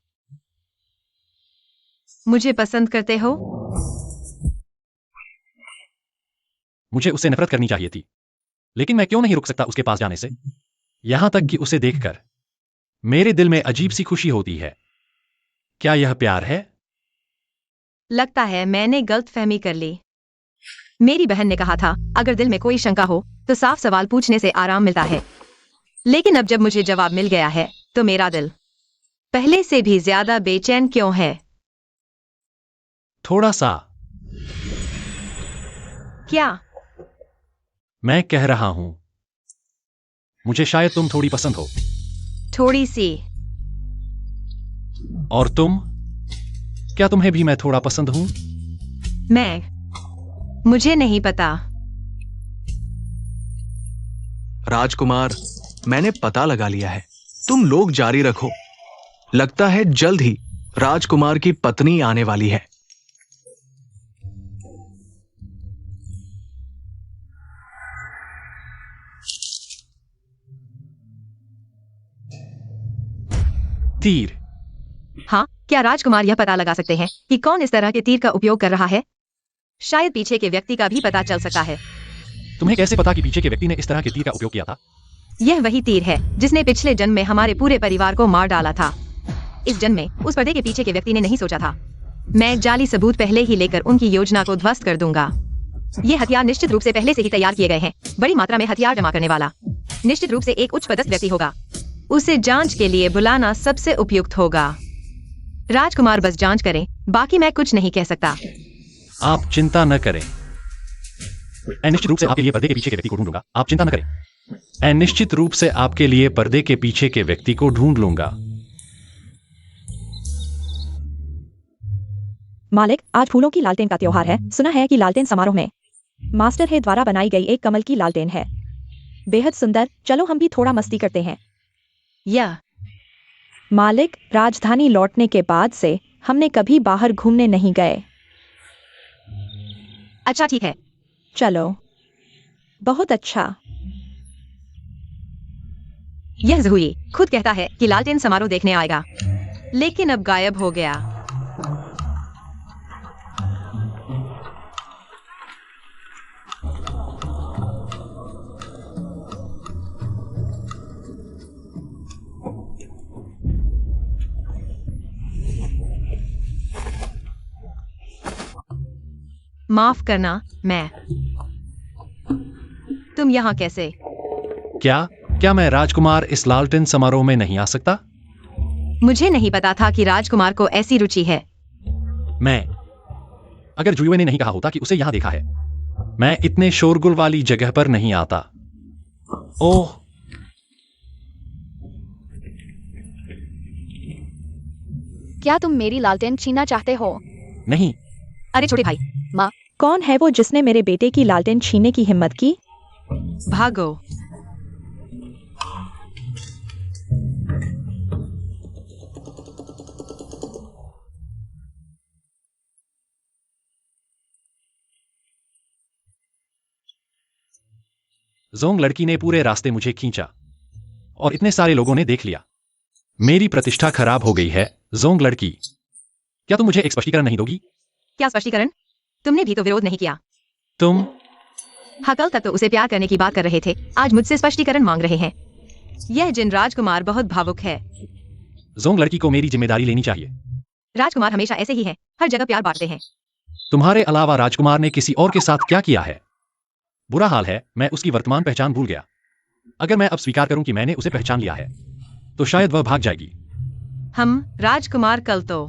मुझे पसंद करते हो? मुझे उससे नफरत करनी चाहिए थी, लेकिन मैं क्यों नहीं रुक सकता उसके पास जाने से? यहां तक कि उसे देखकर मेरे दिल में अजीब सी खुशी होती है। क्या यह प्यार है? लगता है मैंने गलतफहमी कर ली। मेरी बहन ने कहा था अगर दिल में कोई शंका हो तो साफ सवाल पूछने से आराम मिलता है, लेकिन अब जब मुझे जवाब मिल गया है तो मेरा दिल पहले से भी ज्यादा बेचैन क्यों है? थोड़ा सा। क्या? मैं कह रहा हूं मुझे शायद तुम थोड़ी पसंद हो। थोड़ी सी। और तुम? क्या तुम्हें भी मैं थोड़ा पसंद हूं? मुझे नहीं पता। राजकुमार, मैंने पता लगा लिया है। तुम लोग जारी रखो। लगता है जल्द ही राजकुमार की पत्नी आने वाली है। तीर। हाँ, क्या राजकुमार यह पता लगा सकते हैं कि कौन इस तरह के तीर का उपयोग कर रहा है? शायद पीछे के व्यक्ति का भी पता चल सकता है। तुम्हें कैसे पता कि पीछे के व्यक्ति ने इस तरह के तीर का उपयोग किया था? यह वही तीर है जिसने पिछले जन्म में हमारे पूरे परिवार को मार डाला था। इस जन्म में उस पर्दे के पीछे के व्यक्ति ने नहीं सोचा था। मैं जाली सबूत पहले ही लेकर उनकी योजना को ध्वस्त कर दूंगा। ये हथियार निश्चित रूप से पहले से ही तैयार किए गए हैं। बड़ी मात्रा में हथियार जमा करने वाला निश्चित रूप से एक उच्च पदस्थ व्यक्ति होगा। उसे जांच के लिए बुलाना सबसे उपयुक्त होगा। राजकुमार बस जांच करें, बाकी मैं कुछ नहीं कह सकता। आप चिंता न करें, मैं निश्चित रूप से आपके लिए पर्दे के पीछे के व्यक्ति को ढूंढ लूंगा। आप चिंता न करें, मैं निश्चित रूप से आपके लिए पर्दे के पीछे के व्यक्ति को ढूंढ लूंगा। मालिक, आज फूलों की लालटेन का त्योहार है। सुना है कि लालटेन समारोह में मास्टर है द्वारा बनाई गई एक कमल की लालटेन है। बेहद सुंदर। चलो हम भी थोड़ा मस्ती करते हैं। या मालिक, राजधानी लौटने के बाद से हमने कभी बाहर घूमने नहीं गए। अच्छा ठीक है। चलो। बहुत अच्छा। यह ज़हूरी खुद कहता है कि लालटेन समारोह देखने आएगा, लेकिन अब गायब हो गया। माफ करना, तुम यहाँ कैसे? क्या मैं राजकुमार इस लालटेन समारोह में नहीं आ सकता? मुझे नहीं पता था कि राजकुमार को ऐसी रुचि है। अगर जुयुए ने नहीं कहा होता कि उसे यहां देखा है, मैं इतने शोरगुल वाली जगह पर नहीं आता। ओह, क्या तुम मेरी लालटेन छीनना चाहते हो? नहीं। अरे छोटे भाई, माँ, कौन है वो जिसने मेरे बेटे की लालटेन छीनने की हिम्मत की? भागो। जोंग लड़की ने पूरे रास्ते मुझे खींचा और इतने सारे लोगों ने देख लिया। मेरी प्रतिष्ठा खराब हो गई है। जोंग लड़की, क्या तुम मुझे एक स्पष्टीकरण नहीं दोगी? क्या स्पष्टीकरण? तुमने भी तो विरोध नहीं किया। तुम हाँ, कल तक तो उसे प्यार करने की बात कर रहे थे, आज मुझसे स्पष्टीकरण मांग रहे हैं। यह जिन राजकुमार बहुत भावुक है। जोंग लड़की को मेरी जिम्मेदारी लेनी चाहिए। राजकुमार हमेशा ऐसे ही हैं, हर जगह प्यार बांटते हैं। तुम्हारे अलावा राजकुमार ने किसी और के साथ क्या किया है? बुरा हाल है, मैं उसकी वर्तमान पहचान भूल गया। अगर मैं अब स्वीकार करूं कि मैंने उसे पहचान लिया है, तो शायद वह भाग जाएगी। हम राजकुमार कल तो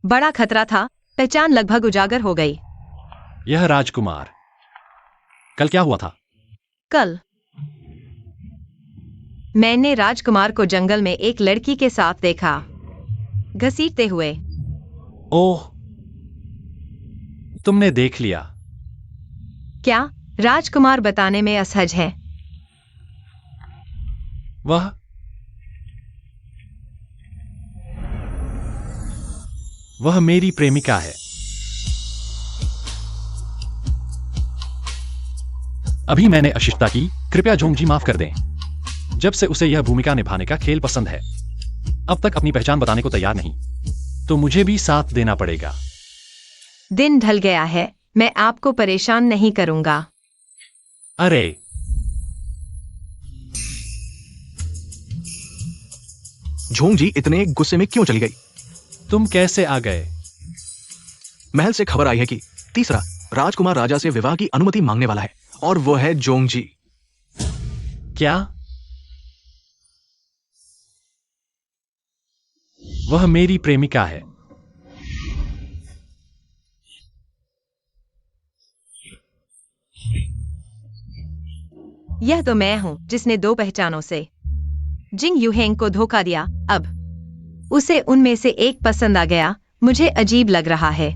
बड़ा खतरा था, पहचान लगभग उजागर हो गई। यह राजकुमार, कल क्या हुआ था? कल मैंने राजकुमार को जंगल में एक लड़की के साथ देखा, घसीटते हुए। ओह, तुमने देख लिया। क्या? राजकुमार बताने में असहज है। वह मेरी प्रेमिका है। अभी मैंने अशिष्टता की, कृपया जोंगजी माफ कर दें। जब से उसे यह भूमिका निभाने का खेल पसंद है, अब तक अपनी पहचान बताने को तैयार नहीं, तो मुझे भी साथ देना पड़ेगा। दिन ढल गया है, मैं आपको परेशान नहीं करूंगा। अरे, झोंगजी इतने गुस्से में क्यों चली गई? तुम कैसे आ गए? महल से खबर आई है कि तीसरा राजकुमार राजा से विवाह की अनुमति मांगने वाला है, और वो है जोंगजी। क्या? वह मेरी प्रेमिका है। यह तो मैं हूं जिसने दो पहचानों से जिंग यूहेंग को धोखा दिया। अब उसे उनमें से एक पसंद आ गया। मुझे अजीब लग रहा है,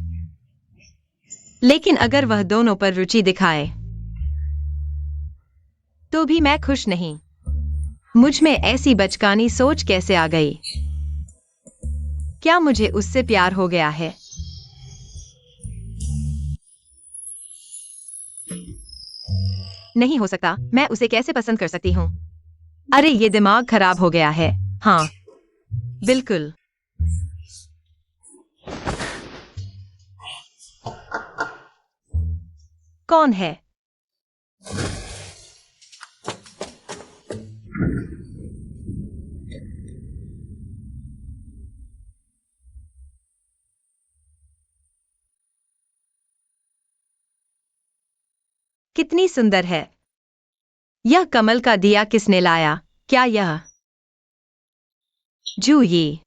लेकिन अगर वह दोनों पर रुचि दिखाए तो भी मैं खुश नहीं। मुझ में ऐसी बचकानी सोच कैसे आ गई? क्या मुझे उससे प्यार हो गया है? नहीं हो सकता। मैं उसे कैसे पसंद कर सकती हूँ? अरे, ये दिमाग खराब हो गया है। हाँ, बिल्कुल। कौन है? कितनी सुंदर है। यह कमल का दिया किसने लाया? क्या यह जूही?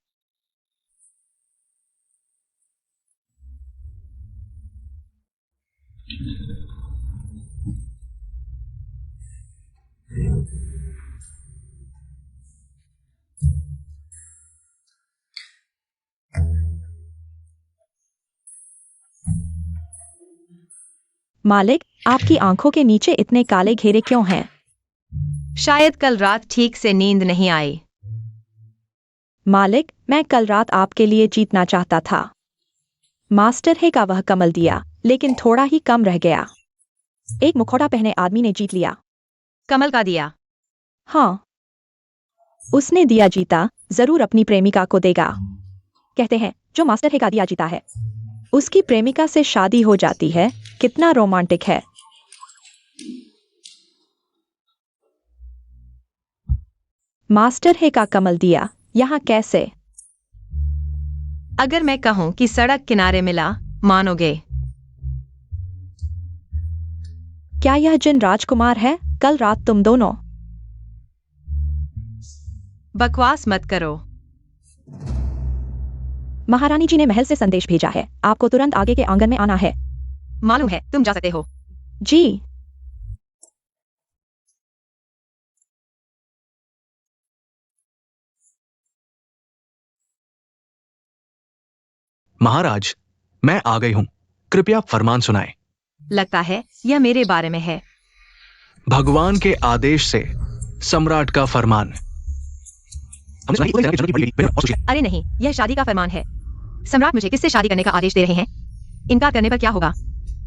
मालिक, आपकी आंखों के नीचे इतने काले घेरे क्यों हैं? शायद कल रात ठीक से नींद नहीं आई। मालिक, मैं कल रात आपके लिए जीतना चाहता था। मास्टर है का वह कमल दिया, लेकिन थोड़ा ही कम रह गया। एक मुखौटा पहने आदमी ने जीत लिया। कमल का दिया? हाँ, उसने दिया जीता, जरूर अपनी प्रेमिका को देगा। कहते हैं जो मास्टर है का दिया जीता है, उसकी प्रेमिका से शादी हो जाती है। कितना रोमांटिक है। मास्टर है का कमल दिया यहाँ कैसे? अगर मैं कहूं कि सड़क किनारे मिला, मानोगे? क्या यह जिन राजकुमार है? कल रात तुम दोनों? बकवास मत करो। महारानी जी ने महल से संदेश भेजा है, आपको तुरंत आगे के आंगन में आना है। मालूम है, तुम जा सकते हो। जी। महाराज, मैं आ गई हूं, कृपया फरमान सुनाएं। लगता है यह मेरे बारे में है। भगवान के आदेश से सम्राट का फरमान। अरे नहीं, यह शादी का फरमान है। सम्राट मुझे किससे शादी करने का आदेश दे रहे हैं? इनकार करने पर क्या होगा?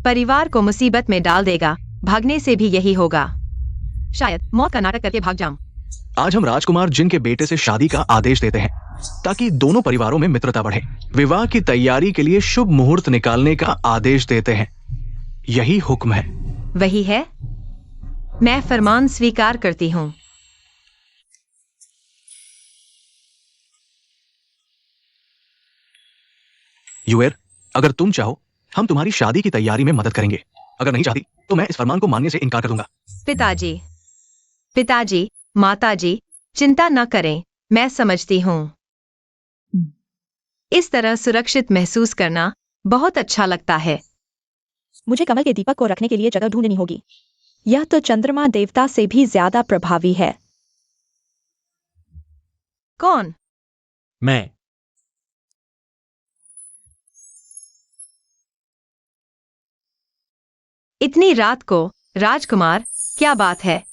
परिवार को मुसीबत में डाल देगा। भागने से भी यही होगा। शायद मौत का नाटक करके भाग जाऊं। आज हम राजकुमार जिन के बेटे से शादी का आदेश देते हैं, ताकि दोनों परिवारों में मित्रता बढ़े। विवाह की तैयारी के लिए शुभ मुहूर्त निकालने का आदेश देते हैं। यही हुक्म है। वही है। मैं फरमान स्वीकार करती हूँ। युएर, अगर तुम चाहो, हम तुम्हारी शादी की तैयारी में मदद करेंगे। अगर नहीं चाहती, तो मैं इस फरमान को मानने से इनकार कर दूंगा। पिताजी, पिताजी, माताजी, चिंता न करें, मैं समझती हूँ। इस तरह सुरक्षित महसूस करना बहुत अच्छा लगता है। मुझे कमल के दीपक को रखने के लिए जगह ढूंढनी होगी। यह तो चंद्रमा देवता से भी ज्यादा प्रभावी है। कौन? मैं। इतनी रात को, राजकुमार, क्या बात है?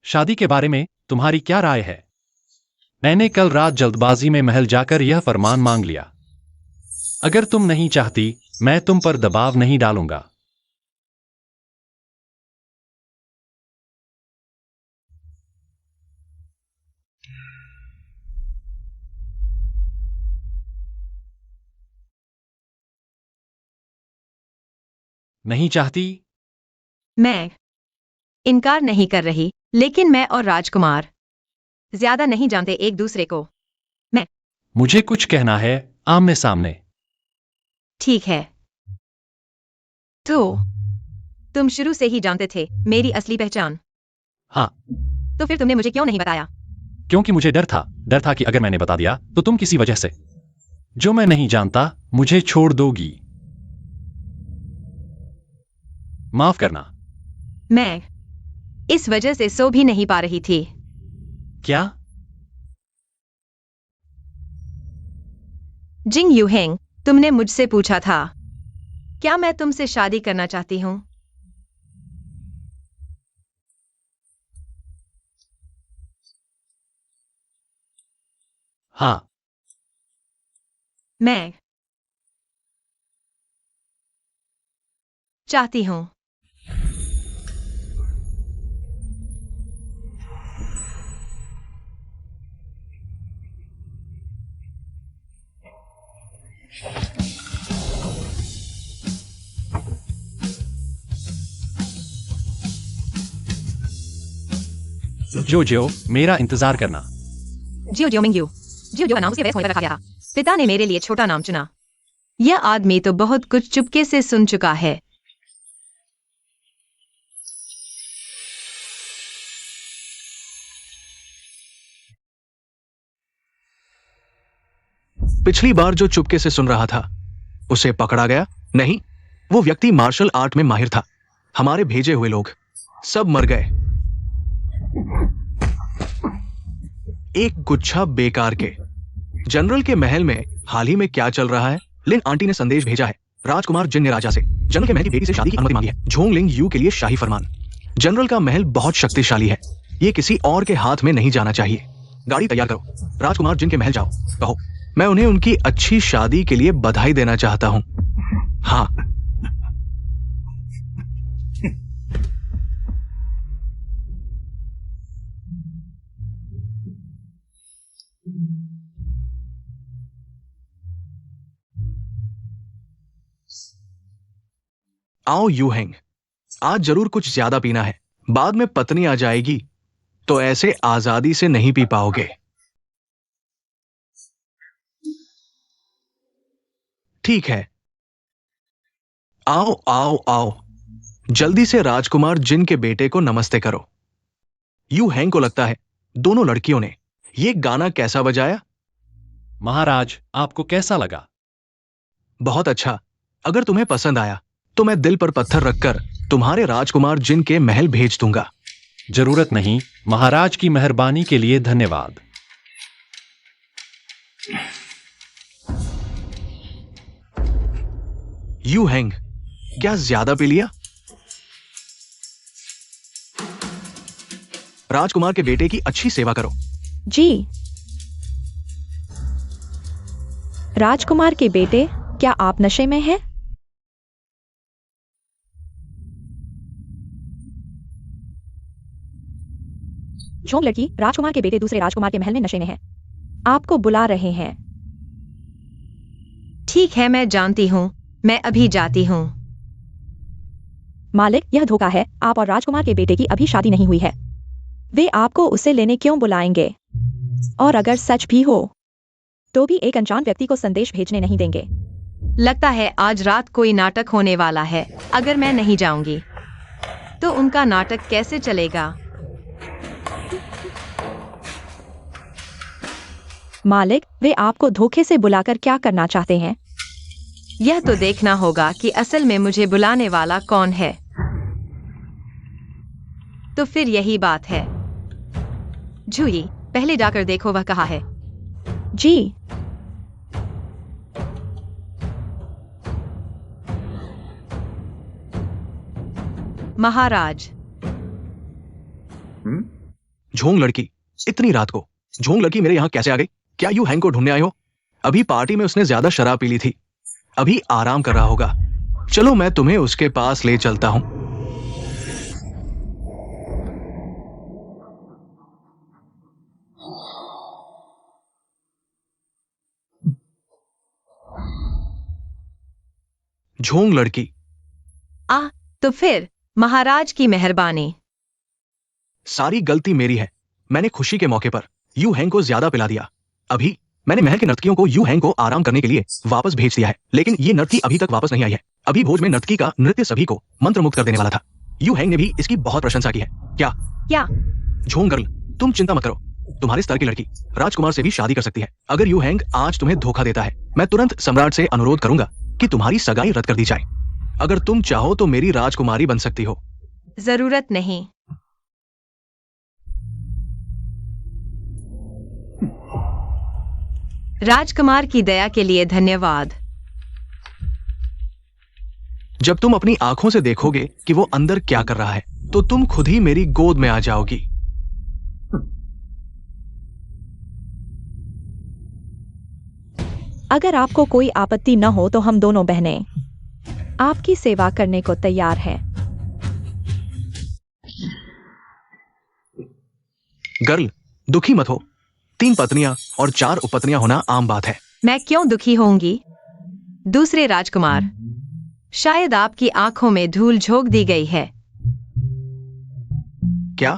शादी के बारे में तुम्हारी क्या राय है? मैंने कल रात जल्दबाजी में महल जाकर यह फरमान मांग लिया। अगर तुम नहीं चाहती, मैं तुम पर दबाव नहीं डालूंगा। नहीं चाहती? मैं इनकार नहीं कर रही, लेकिन मैं और राजकुमार ज्यादा नहीं जानते एक दूसरे को। मुझे कुछ कहना है, आमने सामने। ठीक है। तो तुम शुरू से ही जानते थे मेरी असली पहचान? हाँ, तो फिर तुमने मुझे क्यों नहीं बताया? क्योंकि मुझे डर था कि अगर मैंने बता दिया तो तुम किसी वजह से जो मैं नहीं जानता मुझे छोड़ दोगी। माफ करना। मैं इस वजह से सो भी नहीं पा रही थी। क्या? जिंग यूहेंग, तुमने मुझसे पूछा था क्या मैं तुमसे शादी करना चाहती हूँ? हाँ। मैं चाहती हूँ। जो मेरा इंतजार करना। Jio Jio Ming you. जियो जियो नाम से व्यस्त होने पर रखा गया था। पिता ने मेरे लिए छोटा नाम चुना। यह आदमी तो बहुत कुछ चुपके से सुन चुका है। पिछली बार जो चुपके से सुन रहा था उसे पकड़ा गया? नहीं, वो व्यक्ति मार्शल आर्ट में माहिर था। हमारे भेजे हुए लोग सब मर गए। एक गुच्छा बेकार के। जनरल के महल में हाल ही में क्या चल रहा है? लिन आंटी ने संदेश भेजा है राजकुमार जिन ने राजा से जनरल के महल की बेटी से शादी की अनुमति मांगी है। झोंग लिंग यू के लिए शाही फरमान। जनरल का महल बहुत शक्तिशाली है, ये किसी और के हाथ में नहीं जाना चाहिए। गाड़ी तैयार करो, राजकुमार जिन के महल जाओ। कहो मैं उन्हें उनकी अच्छी शादी के लिए बधाई देना चाहता हूं। हाँ। आओ यूहेंग, आज जरूर कुछ ज्यादा पीना है। बाद में पत्नी आ जाएगी तो ऐसे आजादी से नहीं पी पाओगे। ठीक है, आओ आओ आओ। जल्दी से राजकुमार जिन के बेटे को नमस्ते करो। यूहेंग को लगता है दोनों लड़कियों ने ये गाना कैसा बजाया? महाराज, आपको कैसा लगा? बहुत अच्छा। अगर तुम्हें पसंद आया तो मैं दिल पर पत्थर रखकर तुम्हारे राजकुमार जिन के महल भेज दूंगा। जरूरत नहीं, महाराज की मेहरबानी के लिए धन्यवाद। यूहेंग, क्या ज्यादा पी लिया? राजकुमार के बेटे की अच्छी सेवा करो। जी। राजकुमार के बेटे, क्या आप नशे में हैं? झोंग लड़की, राजकुमार के बेटे दूसरे राजकुमार के महल में नशे में हैं। आपको बुला रहे हैं। ठीक है, मैं जानती हूँ। मैं अभी जाती हूँ। मालिक, यह धोखा है। आप और राजकुमार के बेटे की अभी शादी नहीं हुई है। वे आपको उसे लेने क्यों बुलाएंगे? और अगर सच भी हो तो भी एक अनजान व्यक्ति को संदेश भेजने नहीं देंगे। लगता है आज रात कोई नाटक होने वाला है। अगर मैं नहीं जाऊंगी तो उनका नाटक कैसे चलेगा? मालिक, वे आपको धोखे से बुलाकर क्या करना चाहते हैं? यह तो देखना होगा कि असल में मुझे बुलाने वाला कौन है। तो फिर यही बात है। जूही, पहले जाकर देखो वह कहाँ है। जी। महाराज। झोंग लड़की, इतनी रात को झोंग लड़की मेरे यहाँ कैसे आ गई? क्या यू हैंग को ढूंढने आए हो? अभी पार्टी में उसने ज्यादा शराब पी ली थी, अभी आराम कर रहा होगा। चलो मैं तुम्हें उसके पास ले चलता हूं। झोंग लड़की। तो फिर महाराज की मेहरबानी। सारी गलती मेरी है। मैंने खुशी के मौके पर यू हैंग को ज्यादा पिला दिया। अभी मैंने महल की नर्तकियों को यू हैंग को आराम करने के लिए वापस भेज दिया है, लेकिन ये नर्तकी अभी तक वापस नहीं आई है। अभी भोज में नर्तकी का नृत्य सभी को मंत्रमुग्ध कर देने वाला था। यू हैंग ने भी इसकी बहुत प्रशंसा की है। क्या? झोंग गर्ल, तुम चिंता मत करो। तुम्हारे स्तर की लड़की राजकुमार से भी शादी कर सकती है। अगर यू हैंग आज तुम्हें धोखा देता है, मैं तुरंत सम्राट से अनुरोध करूंगा कि तुम्हारी सगाई रद्द कर दी जाए। अगर तुम चाहो तो मेरी राजकुमारी बन सकती हो। जरूरत नहीं। राजकुमार की दया के लिए धन्यवाद। जब तुम अपनी आंखों से देखोगे कि वो अंदर क्या कर रहा है, तो तुम खुद ही मेरी गोद में आ जाओगी। अगर आपको कोई आपत्ति न हो तो हम दोनों बहनें आपकी सेवा करने को तैयार हैं। गर्ल, दुखी मत हो। 3 पत्नियां और 4 उपपत्नियां होना आम बात है। मैं क्यों दुखी होंगी? दूसरे राजकुमार, शायद आपकी आंखों में धूल झोंक दी गई है। क्या?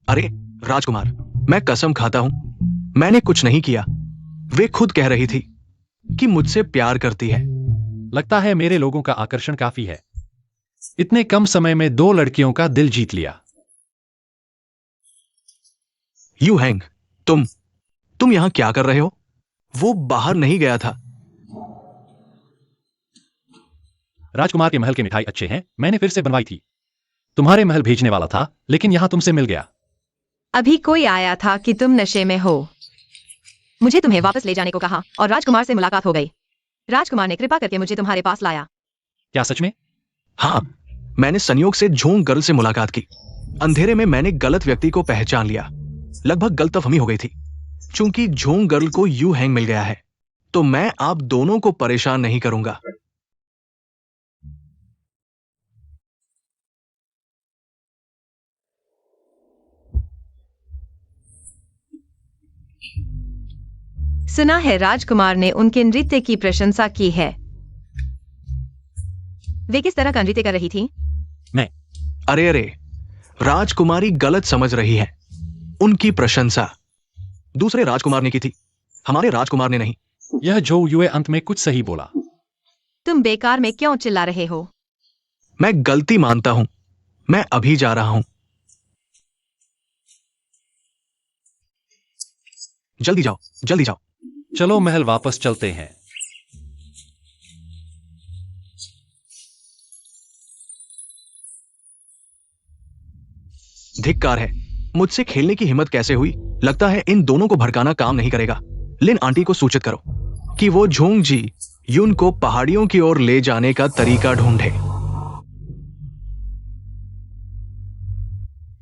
अरे राजकुमार, मैं कसम खाता हूं, मैंने कुछ नहीं किया। वे खुद कह रही थी कि मुझसे प्यार करती है। लगता है मेरे लोगों का आकर्षण काफी है। इतने कम समय में 2 लड़कियों का दिल जीत लिया। यू हैंग, तुम यहां क्या कर रहे हो? वो बाहर नहीं गया था। राजकुमार के महल की मिठाई अच्छे हैं, मैंने फिर से बनवाई थी। तुम्हारे महल भेजने वाला था, लेकिन यहां तुमसे मिल गया। अभी कोई आया था कि तुम नशे में हो। मुझे तुम्हें वापस ले जाने को कहा और राजकुमार से मुलाकात हो गई। राजकुमार ने कृपा करके मुझे तुम्हारे पास लाया। क्या सच में? हाँ, मैंने संयोग से झोंग गर्ल से मुलाकात की। अंधेरे में मैंने गलत व्यक्ति को पहचान लिया। लगभग गलतफहमी हो गई थी। चूंकि झोंग गर्ल को यू हैंग मिल गया है, तो मैं आप दोनों को परेशान नहीं करूंगा। सुना है राजकुमार ने उनके नृत्य की प्रशंसा की है। वे किस तरह का नृत्य कर रही थी? अरे, राजकुमारी गलत समझ रही है। उनकी प्रशंसा दूसरे राजकुमार ने की थी, हमारे राजकुमार ने नहीं। यह जो युए अंत में कुछ सही बोला। तुम बेकार में क्यों चिल्ला रहे हो? मैं गलती मानता हूं। मैं अभी जा रहा हूं। जल्दी जाओ, जल्दी जाओ। चलो महल वापस चलते हैं। धिक्कार है, मुझसे खेलने की हिम्मत कैसे हुई? लगता है इन दोनों को भड़काना काम नहीं करेगा। लिन आंटी को सूचित करो कि वो झोंग जी यून को पहाड़ियों की ओर ले जाने का तरीका ढूंढे।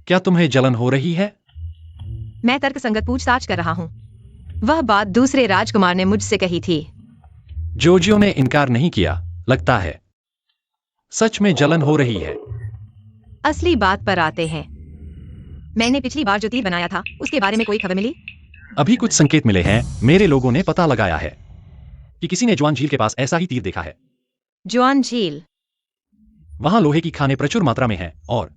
क्या तुम्हें जलन हो रही है? मैं तर्कसंगत पूछताछ कर रहा हूं। वह बात दूसरे राजकुमार ने मुझसे कही थी। जोजियो ने इनकार नहीं किया। लगता है सच में जलन हो रही है। असली बात पर आते हैं। मैंने पिछली बार जो तीर बनाया था, उसके बारे में कोई खबर मिली? अभी कुछ संकेत मिले हैं। मेरे लोगों ने पता लगाया है कि किसी ने जुआन झील के पास ऐसा ही तीर देखा है। जुआन झील? वहां लोहे की खानें प्रचुर मात्रा में हैं, और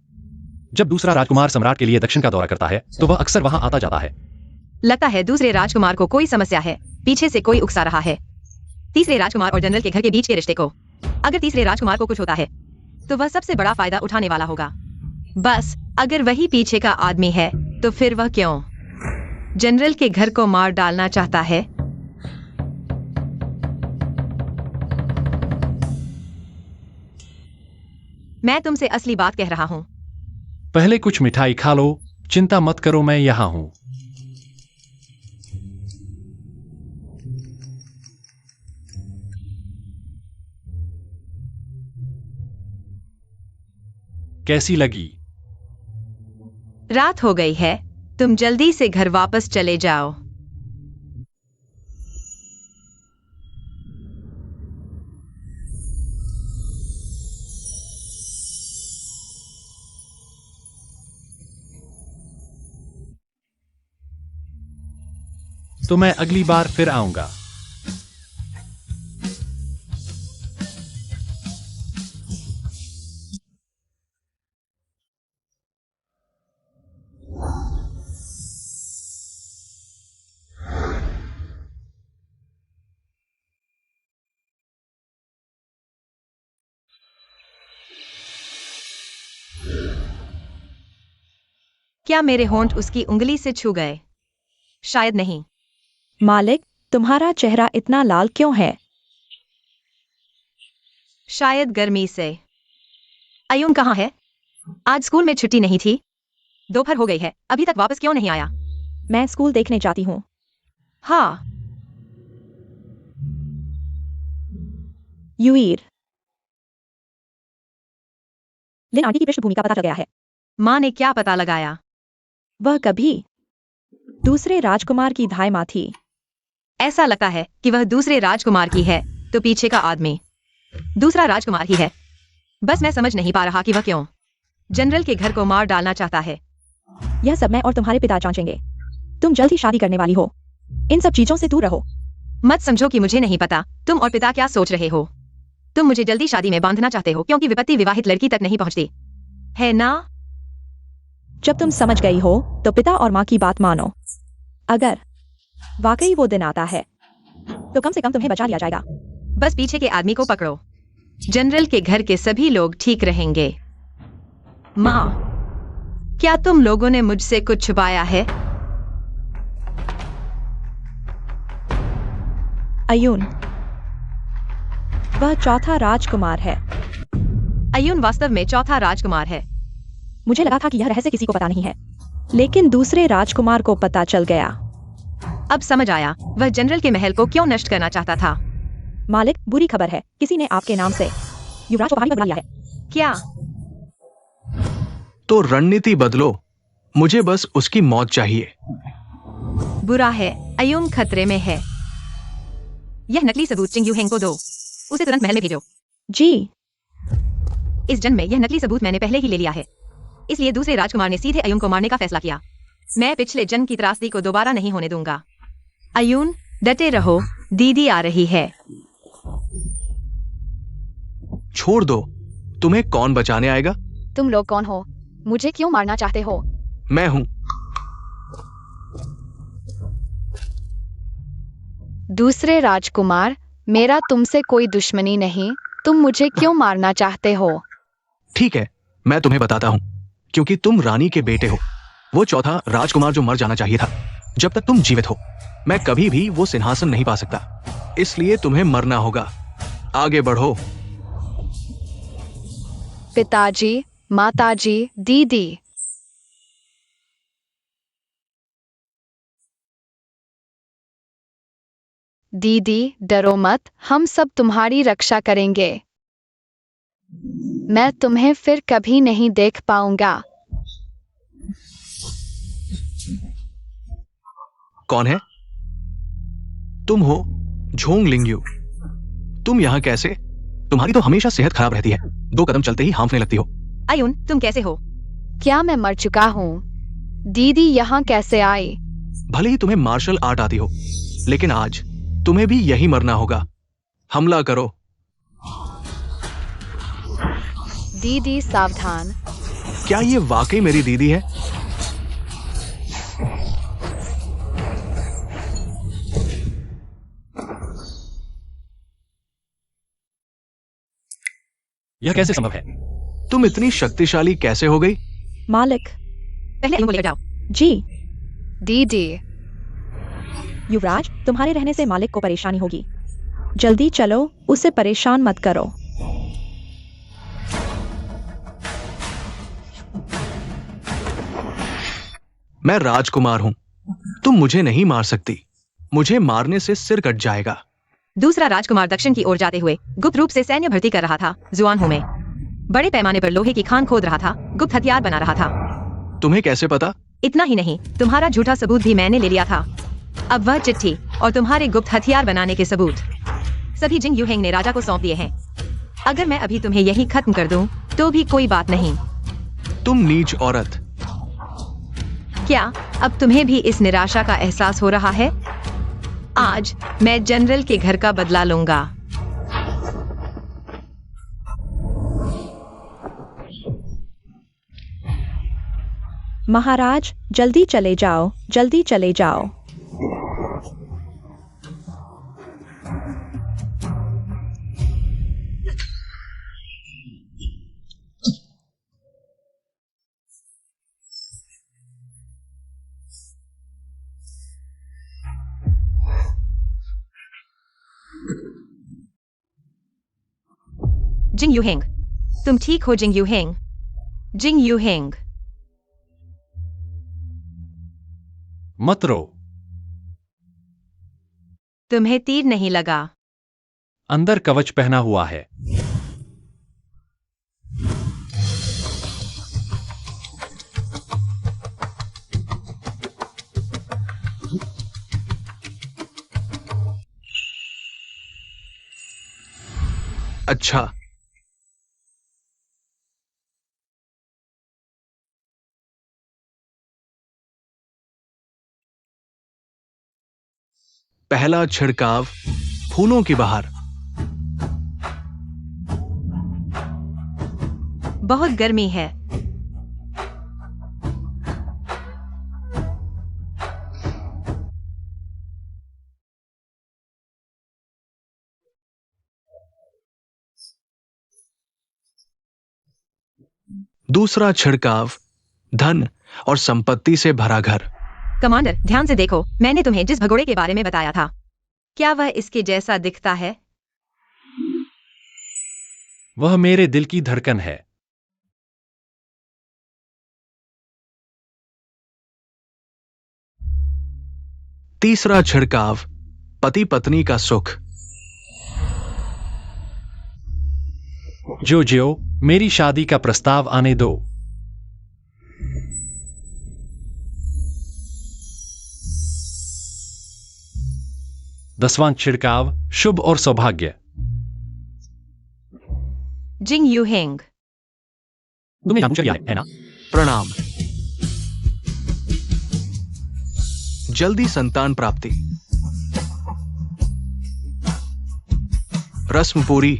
जब दूसरा राजकुमार सम्राट के लिए दक्षिण का दौरा करता है, तो वह अक्सर वहां आता जाता है। लगता है दूसरे राजकुमार को कोई समस्या है। पीछे से कोई उकसा रहा है तीसरे राजकुमार और जनरल के घर के बीच के रिश्ते को। अगर तीसरे राजकुमार को कुछ होता है, तो वह सबसे बड़ा फायदा उठाने वाला होगा। बस अगर वही पीछे का आदमी है तो फिर वह क्यों जनरल के घर को मार डालना चाहता है? मैं तुमसे असली बात कह रहा हूं। पहले कुछ मिठाई खा लो, चिंता मत करो, मैं यहां हूं। कैसी लगी? रात हो गई है, तुम जल्दी से घर वापस चले जाओ। तो मैं अगली बार फिर आऊंगा। क्या मेरे होंठ उसकी उंगली से छू गए? शायद नहीं। मालिक, तुम्हारा चेहरा इतना लाल क्यों है? शायद गर्मी से। अयून कहाँ है? आज स्कूल में छुट्टी नहीं थी। दोपहर हो गई है, अभी तक वापस क्यों नहीं आया? मैं स्कूल देखने जाती हूँ। हाँ, यूईर। लिन आंटी की पृष्ठभूमि का पता चल गया है। माँ ने क्या पता लगाया? वह कभी दूसरे राजकुमार की धाय माँ थी। ऐसा लगता है कि वह दूसरे राजकुमार की है, तो पीछे का आदमी दूसरा राजकुमार ही है। बस मैं समझ नहीं पा रहा कि वह क्यों जनरल के घर को मार डालना चाहता है। यह सब मैं और तुम्हारे पिता जांचेंगे। तुम जल्द ही शादी करने वाली हो। इन सब चीजों से दूर रहो। मत समझो कि मुझे नहीं पता तुम और पिता क्या सोच रहे हो। तुम मुझे जल्दी शादी में बांधना चाहते हो क्योंकि विपत्ति विवाहित लड़की तक नहीं पहुंचती है ना? जब तुम समझ गई हो तो पिता और माँ की बात मानो। अगर वाकई वो दिन आता है तो कम से कम तुम्हें बचा लिया जाएगा। बस पीछे के आदमी को पकड़ो। जनरल के घर के सभी लोग ठीक रहेंगे। माँ, क्या तुम लोगों ने मुझसे कुछ छुपाया है? अयून, वह चौथा राजकुमार है। अयून वास्तव में चौथा राजकुमार है। मुझे लगा था कि यह रहस्य किसी को पता नहीं है, लेकिन दूसरे राजकुमार को पता चल गया। अब समझ आया वह जनरल के महल को क्यों नष्ट करना चाहता था। मालिक, बुरी खबर है, किसी ने आपके नाम से युवराज को कहानी पर बुला लिया है। क्या? तो रणनीति बदलो, मुझे बस उसकी मौत चाहिए। बुरा है, अयून खतरे में है। यह नकली सबूत चिंग यूहेंग को दो। उसे तुरंत महल में भेजो। जी। इस जन्म में यह नकली सबूत मैंने पहले ही ले लिया है, इसलिए दूसरे राजकुमार ने सीधे अयून को मारने का फैसला किया। मैं पिछले जन्म की त्रासदी को दोबारा नहीं होने दूंगा। अयून, डटे रहो, दीदी आ रही है। छोड़ दो, तुम्हें कौन बचाने आएगा? तुम लोग कौन हो? मुझे क्यों मारना चाहते हो? मैं हूं। दूसरे राजकुमार, मेरा तुमसे कोई दुश्मनी नहीं। तुम मुझे क्यों मारना चाहते हो? ठीक है, मैं तुम्हें बताता हूं। क्योंकि तुम रानी के बेटे हो, वो चौथा राजकुमार जो मर जाना चाहिए था। जब तक तुम जीवित हो, मैं कभी भी वो सिंहासन नहीं पा सकता, इसलिए तुम्हें मरना होगा। आगे बढ़ो। पिताजी, माताजी, दीदी। दीदी, डरो मत, हम सब तुम्हारी रक्षा करेंगे। मैं तुम्हें फिर कभी नहीं देख पाऊंगा। कौन है? तुम हो झोंग लिंग्यू। तुम यहां कैसे? तुम्हारी तो हमेशा सेहत खराब रहती है, 2 कदम चलते ही हांफने लगती हो। अयून, तुम कैसे हो? क्या मैं मर चुका हूँ? दीदी यहाँ कैसे आई? भले ही तुम्हें मार्शल आर्ट आती हो, लेकिन आज तुम्हें भी यही मरना होगा। हमला करो। दीदी सावधान। क्या ये वाकई मेरी दीदी है? यह कैसे संभव है? तुम इतनी शक्तिशाली कैसे हो गई? मालिक। पहले यूं लेकर जाओ। जी। दीदी, युवराज, तुम्हारे रहने से मालिक को परेशानी होगी। जल्दी चलो, उसे परेशान मत करो। मैं राजकुमार हूं, तुम मुझे नहीं मार सकती। मुझे मारने से सिर कट जाएगा। दूसरा राजकुमार दक्षिण की ओर जाते हुए गुप्त रूप से सैन्य भर्ती कर रहा था। जुआनहू में बड़े पैमाने पर लोहे की खान खोद रहा था, गुप्त हथियार बना रहा था। तुम्हें कैसे पता? इतना ही नहीं, तुम्हारा झूठा सबूत भी मैंने ले लिया था। अब वह चिट्ठी और तुम्हारे गुप्त हथियार बनाने के सबूत सभी जिंग यूहेंग ने राजा को सौंप दिए हैं। अगर मैं अभी तुम्हें यही खत्म कर दूं, तो भी कोई बात नहीं। तुम नीच औरत। क्या अब तुम्हें भी इस निराशा का एहसास हो रहा है? आज मैं जनरल के घर का बदला लूंगा। महाराज, जल्दी चले जाओ, जल्दी चले जाओ। जिंग यूहेंग, तुम ठीक हो? जिंग यूहेंग, जिंग यूहेंग। मत रो। तुम्हें तीर नहीं लगा? अंदर कवच पहना हुआ है। अच्छा, पहला छिड़काव, फूलों की बहार। बहुत गर्मी है। दूसरा छिड़काव, धन और संपत्ति से भरा घर। कमांडर, ध्यान से देखो, मैंने तुम्हें जिस भगोड़े के बारे में बताया था, क्या वह इसके जैसा दिखता है? वह मेरे दिल की धड़कन है। तीसरा छिड़काव, पति पत्नी का सुख। जो मेरी शादी का प्रस्ताव आने दो। दसवां छिड़काव, शुभ और सौभाग्य। जिंग यूहेंग, तुमने जानबूझ कर किया है ना? प्रणाम। जल्दी संतान प्राप्ति। रस्म पूरी।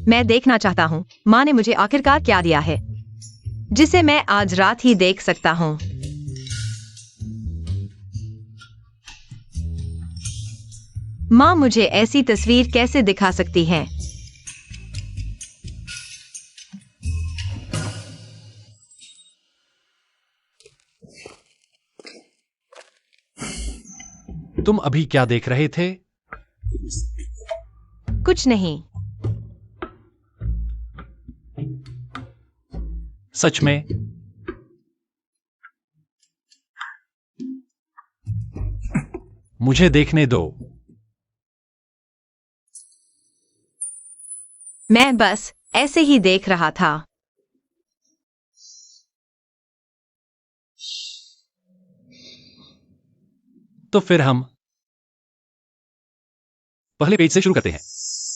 मैं देखना चाहता हूँ माँ ने मुझे आखिरकार क्या दिया है, जिसे मैं आज रात ही देख सकता हूँ। माँ मुझे ऐसी तस्वीर कैसे दिखा सकती है? तुम अभी क्या देख रहे थे? कुछ नहीं। सच में? मुझे देखने दो। मैं बस ऐसे ही देख रहा था। तो फिर हम पहले पेज से शुरू करते हैं।